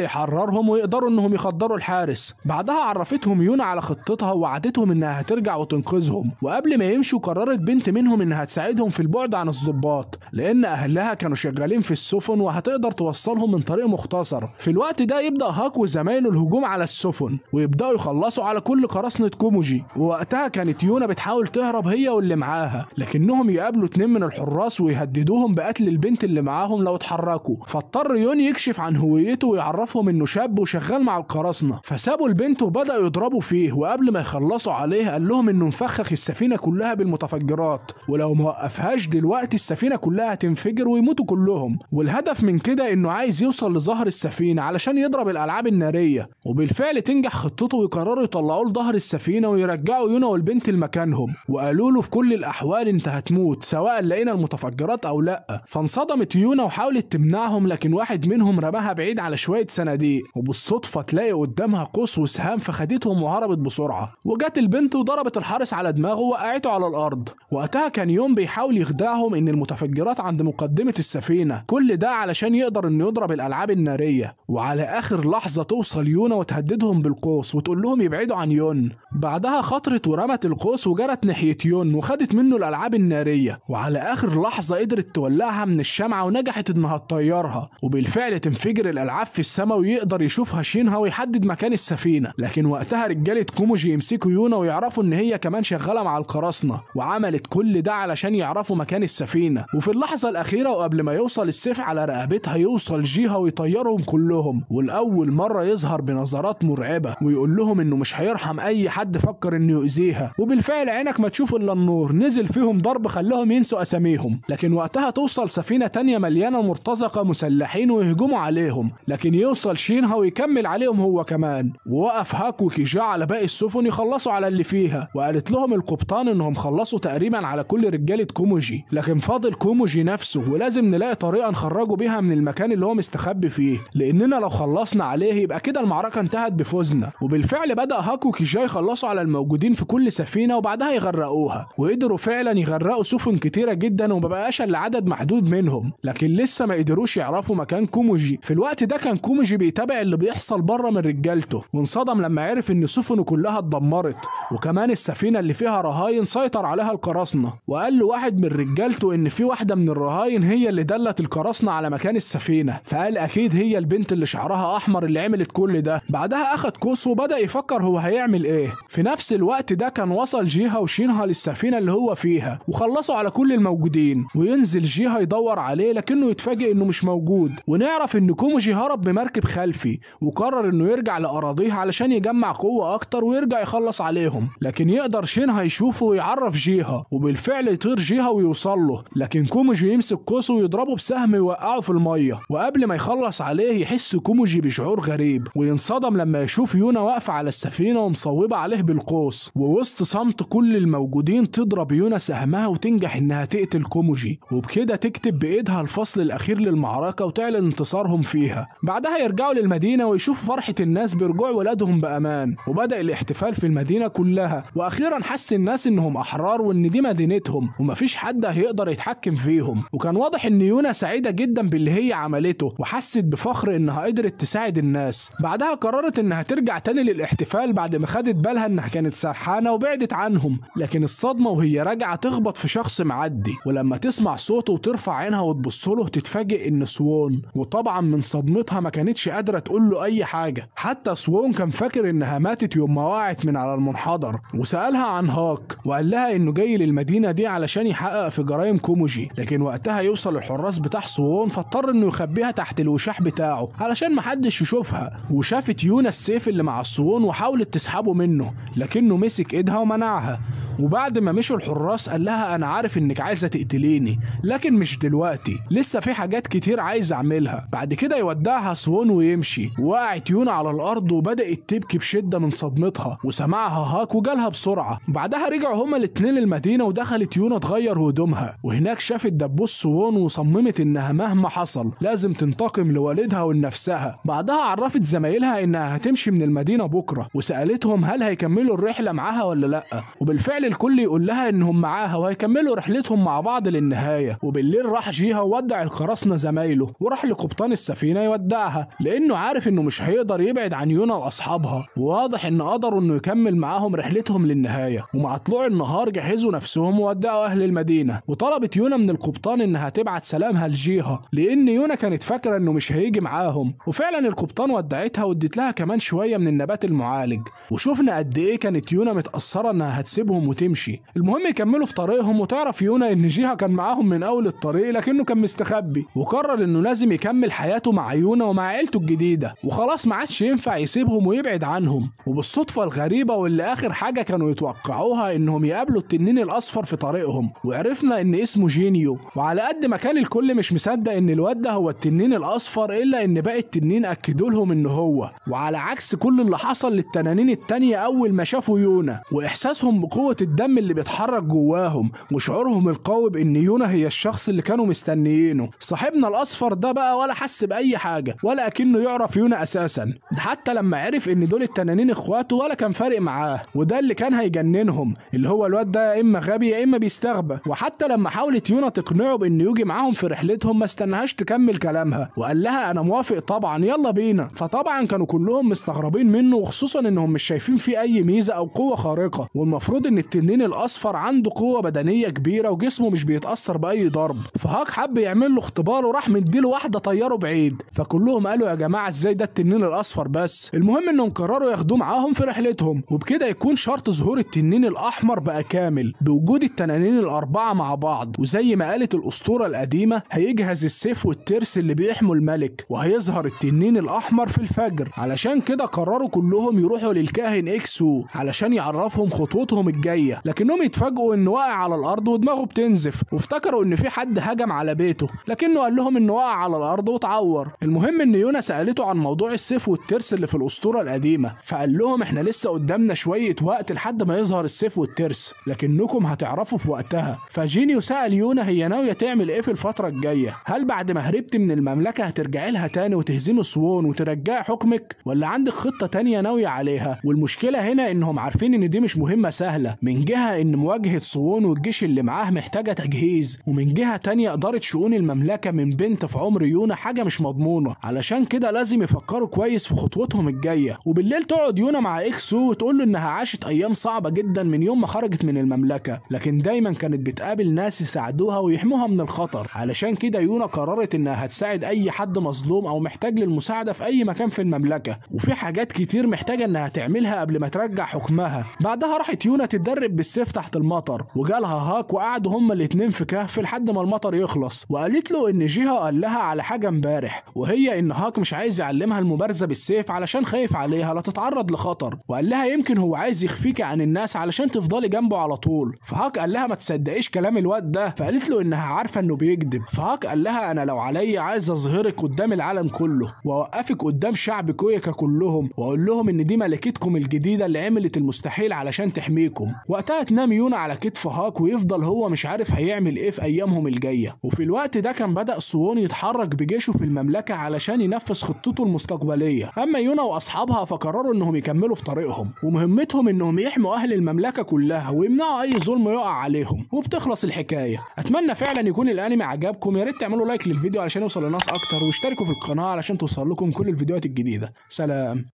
يحررهم ويقدروا إنهم يخدروا الحارس. بعدها عرفتهم يونا على خطتها ووعدتهم إنها هترجع وتنقذهم. وقبل ما يمشوا قررت بنت منهم إنها تساعدهم في البعد عن الضباط لأن أهلها كانوا شغالين في السفن وهتقدر توصلهم من طريق مختصر. في الوقت ده يبدأ هاك وزمايله الهجوم على السفن ويبدأوا يخلصوا على كل قراصنة كوموجي. ووقتها كانت يونا بتحاول تهرب هي واللي معاها، لكنهم يقابلوا 2 من الحراس ويهددوهم بقتل البنت اللي معاهم لو اتحركوا. فاضطر يون يكشف عن هويته ويعرفهم انه شاب وشغال مع القراصنة. فسابوا البنت وبدأوا يضربوا فيه، وقبل ما يخلصوا عليه قال لهم انه مفخخ السفينة كلها بالمتفجرات ولو ما وقفهاش دلوقتي السفينة كلها هتنفجر ويموتوا كلهم. والهدف من كده انه عايز يوصل لظهر السفينة علشان يضرب الألعاب النارية. وبالفعل تنجح خطته ويقرروا يطلعوه لظهر السفينة ويرجعوا يونا والبنت لمكانهم، وقالوا له في كل الأحوال انت هتموت سواء لقينا المتفجرات أو لأ. فانصدمت يونا وحاولت تمنعهم، لكن واحد منهم رماها بعيد على شوية صناديق، وبالصدفة تلاقي قدامها قوس وسهام فخدتهم وهربت بسرعة. وجت البنت وضربت الحارس على دماغه ووقعته على الأرض. وقتها كان يوم بيحاول يخدعهم ان المتفجرات عند مقدمة السفينة، كل ده علشان يقدر انه يضرب الألعاب النارية. وعلى آخر لحظة توصل يونا وتهددهم بالقوس وتقول لهم يبعدوا عن يون. بعدها خطرت ورمت القوس وجرت ناحية يون وخدت منه الألعاب النارية، وعلى آخر لحظة قدرت تولعها من الشمعة ونجحت إنها تطيرها، وبالفعل تنفجر الألعاب في السماء ويقدر يشوفها شينها ويحدد مكان السفينة. لكن وقتها رجالة كوموجي يمسكوا يونا ويعرفوا إن هي كمان شغالة مع القراصنة، وعملت كل ده علشان يعرفوا مكان السفينة. وفي اللحظة الأخيرة وقبل ما يوصل السيف على رقبتها يوصل جيها ويطيرهم كلهم، والأول مرة يظهر بنظرات مرعبة ويقول لهم إنه مش هيرحم أي حد فكر إنه يؤذيها. وبالفعل عينك ما تشوف إلا النور، نزل فيهم ضرب خلاهم ينسوا أساميهم. لكن وقتها توصل سفينة تانية مليانة مرتزقة مسلحين ويهجموا عليهم، لكن يوصل شينها ويكمل عليهم هو كمان. ووقف هاكو وكيجا على باقي السفن يخلصوا على اللي فيها، وقالت لهم القبطان إنهم خلصوا تقريبا على كل رجالة كوموجي، لكن فاضل كوموجي نفسه، ولازم نلاقي طريقة نخرجوا بيها من المكان اللي هو مستخبي فيه، لأننا لو خلصنا عليه يبقى كده المعركة انتهت بفوزنا. وبالفعل بدأ هاكو وكيجا يخلصوا على الموجودين في كل سفينة وبعدها يغرقوها، وقدروا فعلا يغرقوا سفن كتيرة جدا ومبقاش الا عدد محدود منهم، لكن لسه ما قدروش يعرفوا مكان كوموجي. في الوقت ده كان كوموجي بيتابع اللي بيحصل بره من رجالته، وانصدم لما عرف ان سفنه كلها اتدمرت، وكمان السفينة اللي فيها رهاين سيطر عليها القراصنة. وقال له واحد من رجالته ان في واحدة من الرهاين هي اللي دلت القراصنة على مكان السفينة، فقال اكيد هي البنت اللي شعرها احمر اللي عملت كل ده. بعدها اخد كوس وبدأ يفكر هو هيعمل ايه. في نفس الوقت ده كان وصل جيها وشينها للسفينة اللي هو فيها وخلصوا على كل الموجودين، وينزل جيها يدور عليه لكنه يتفاجئ انه مش موجود، ونعرف ان كوموجي هرب بمركب خلفي وقرر انه يرجع لأراضيه علشان يجمع قوة اكتر ويرجع يخلص عليهم. لكن يقدر شينها يشوفه ويعرف جيها، وبالفعل يطير جيها ويوصل له، لكن كوموجي يمسك قوسه ويضربه بسهم يوقعه في المية، وقبل ما يخلص عليه يحس كوموجي بشعور غريب وينصدم لما يشوف يونا واقفة على السفينة ومصوبة عليه بالقوس، ووسط صمت كل الموجودين تضرب يونا سهمها وتنجح انها تقتل كوموجي، وبكده تكتب بايدها الفصل الاخير للمعركة وتعلن انتصارهم فيها. بعدها يرجعوا للمدينة ويشوفوا فرحة الناس برجوع ولادهم بأمان، وبدأ الاحتفال في المدينة كلها، واخيرا حس الناس انهم احرار وان دي مدينتهم ومفيش حد هيقدر يتحكم فيهم. وكان واضح ان يونا سعيدة جدا باللي هي عملته وحست بفخر انها قدرت تساعد الناس. بعدها قررت انها ترجع تاني للاحتفال بعد ما خدت بالها انها كانت سرحانة وبعدت عنهم، لكن الصدمة وهي راجعة تخبط في شخص معدي، ولما تسمع صوته وترفع عينها وتبصله تتفاجئ ان سوون، وطبعا من صدمتها ما كانتش قادرة تقول له اي حاجة. حتى سوون كان فاكر انها ماتت يوم ما وقعت من على المنحدر، وسألها عن هاك وقال لها انه جاي للمدينة دي علشان يحقق في جرائم كوموجي. لكن وقتها يوصل الحراس بتاع سوون فاضطر انه يخبيها تحت الوشاح بتاعه علشان محدش يشوفها. وشافت يونا السيف اللي مع الصوون وحاولت تسحبه منه، لكنه مسك ايدها ومنعها. وبعد ما مشوا الحراس قال لها انا عارف انك عايزة تقتليني لكن مش دلوقتي، لسه في حاجات كتير عايز اعملها. بعد كده يودعها سوون ويمشي. وقعت يونا على الارض وبدأت تبكي بشدة من صدمتها، وسمعها هاك وجالها بسرعة. بعدها رجعوا هما الاتنين المدينة ودخلت يونا تغير هدومها، وهناك شافت دبوس سوون وصممت انها مهما حصل لازم تنتقم لوالدها ولنفسها. بعدها عرفت زمايلها انها هتمشي من المدينة بكرة، وسألتهم هل هيكملوا الرحلة معاها ولا لا، وبالفعل الكل يقول لها انهم معاها وهيكملوا رحلتهم مع بعض للنهاية. وبالليل راح جيها وودع القراصنة زمايله وراح لقبطان السفينة يودعها، لانه عارف انه مش هيقدر يبعد عن يونا واصحابها، وواضح ان قدروا انه يكمل معاهم رحلتهم للنهاية. ومع طلوع النهار جهزوا نفسهم وودعوا اهل المدينة. وطلبت يونا من القبطان انها تبعت سلامها لجيها، لان يونا كانت فاكرة انه مش هيجي معاهم. وفعلا القبطان ودعتها وادت لها كمان شوية من النبات المعالج. وشوفنا قد ايه كانت يونا متأثرة انها هتسيبهم وتمشي. المهم يكملوا في طريقهم، وتعرف يونا ان جيها كان معاهم من اول الطريق لكنه كان مستخبي، وقرر انه لازم يكمل حياته مع يونا ومع عيلته الجديدة، وخلاص ما عادش ينفع يسيبهم ويبعد عنهم. وبالصدفة الغريبة واللي اخر حاجة كانوا يتوقعوها انهم يقابلوا التنين الاصفر في طريقهم، وعرفنا ان اسمه جينيو. وعلى قد ما كان الكل مش مصدق ان الواد ده هو التنين الاصفر، الا ان باقي التنين اكدوا لهم انه هو، وعلى عكس كل اللي حصل للتنانين التانية اول ما شافوا يونا، واحساسهم بقوة الدم اللي بيتحرك جواهم وشعورهم القوي بان يونا هي الشخص اللي كانوا مستنيينه. صاحبنا الاصفر ده بقى ولا حس باي حاجه ولا اكنه يعرف يونا اساسا، ده حتى لما عرف ان دول التنانين اخواته ولا كان فارق معاه، وده اللي كان هيجننهم، اللي هو الواد ده يا اما غبي يا اما بيستغبى. وحتى لما حاولت يونا تقنعه بانه يجي معاهم في رحلتهم ما استناهاش تكمل كلامها وقال لها انا موافق طبعا يلا بينا. فطبعا كانوا كلهم مستغربين منه، وخصوصا انهم مش شايفين فيه اي ميزه او قوه خارقه، والمفروض ان التنين الاصفر عنده قوه بدنيه كبيره وجسمه مش بيتاثر باي ضرب. فهاك حب يعمل له اختبار وراح مديله واحده طيره بعيد، فكلهم قالوا يا جماعه ازاي ده التنين الاصفر بس. المهم انهم قرروا ياخدوه معاهم في رحلتهم، وبكده يكون شرط ظهور التنين الاحمر بقى كامل بوجود التنانين الاربعه مع بعض. وزي ما قالت الاسطوره القديمه هيجهز السيف والترس اللي بيحموا الملك، وهيظهر التنين الاحمر في الفجر. علشان كده قرروا كلهم يروحوا للكاهن اكسو علشان يعرفهم خطوتهم الجايه، لكنهم يتفاجئوا انه واقع على الارض ودماغه بتنزف، وافتكروا ان في حد هجم على بيته، لكنه قال لهم انه واقع على الارض واتعور. المهم ان يونا سالته عن موضوع السيف والترس اللي في الاسطوره القديمه، فقال لهم احنا لسه قدامنا شويه وقت لحد ما يظهر السيف والترس، لكنكم هتعرفوا في وقتها. فجينيو سال يونا هي ناويه تعمل ايه في الفتره الجايه، هل بعد ما هربت من المملكه هترجعي لها تاني وتهزمي صوون وترجعي حكمك، ولا عندك خطه تانيه ناويه عليها؟ والمشكله هنا انهم عارفين ان دي مش مهمه سهله، من جهه ان مواجهه صوون والجيش اللي معاه محتاجه تجهيز، ومن جهه تانيه اداره شؤون المملكه من بنت في عمر يونا حاجه مش مضمونه، علشان كده لازم يفكروا كويس في خطوتهم الجايه. وبالليل تقعد يونا مع اكسو وتقول له انها عاشت ايام صعبه جدا من يوم ما خرجت من المملكه، لكن دايما كانت بتقابل ناس يساعدوها ويحموها من الخطر. علشان كده يونا قررت انها هتساعد اي حد مظلوم او محتاج للمساعده في اي مكان في المملكه، وفي حاجات كتير محتاجه انها تعملها قبل ما ترجع حكمها. بعدها راحت يونا تتدرب بالسيف تحت المطر، وجالها هاك وقعدوا هما الاتنين في كهف لحد ما المطر يخلص، وقالت له ان جيها قال لها على حاجه امبارح، وهي ان هاك مش عايز يعلمها المبارزه بالسيف علشان خايف عليها لا تتعرض لخطر، وقال لها يمكن هو عايز يخفيكي عن الناس علشان تفضلي جنبه على طول. فهاك قال لها ما تصدقيش كلام الواد ده، فقالت له انها عارفه انه بيكذب. فهاك قال لها انا لو عليا عايز اظهرك قدام العالم كله واوقفك قدام شعب كويكا كلهم واقول لهم ان دي ملكتكم الجديده اللي عملت المستحيل علشان تحميكم. وقتها تنام يونا على كتف هاك ويفضل هو مش عارف هيعمل ايه في ايامهم الجايه. وفي الوقت ده كان بدأ صوون يتحرك بجيشه في المملكه علشان ينفذ خطته المستقبليه، اما يونا واصحابها فقرروا انهم يكملوا في طريقهم، ومهمتهم انهم يحموا اهل المملكه كلها ويمنعوا اي ظلم يقع عليهم، وبتخلص الحكايه. اتمنى فعلا يكون الانمي عجبكم، يا ريت تعملوا لايك للفيديو علشان يوصل لناس اكتر، واشتركوا في القناه علشان توصل لكم كل الفيديوهات الجديده. سلام.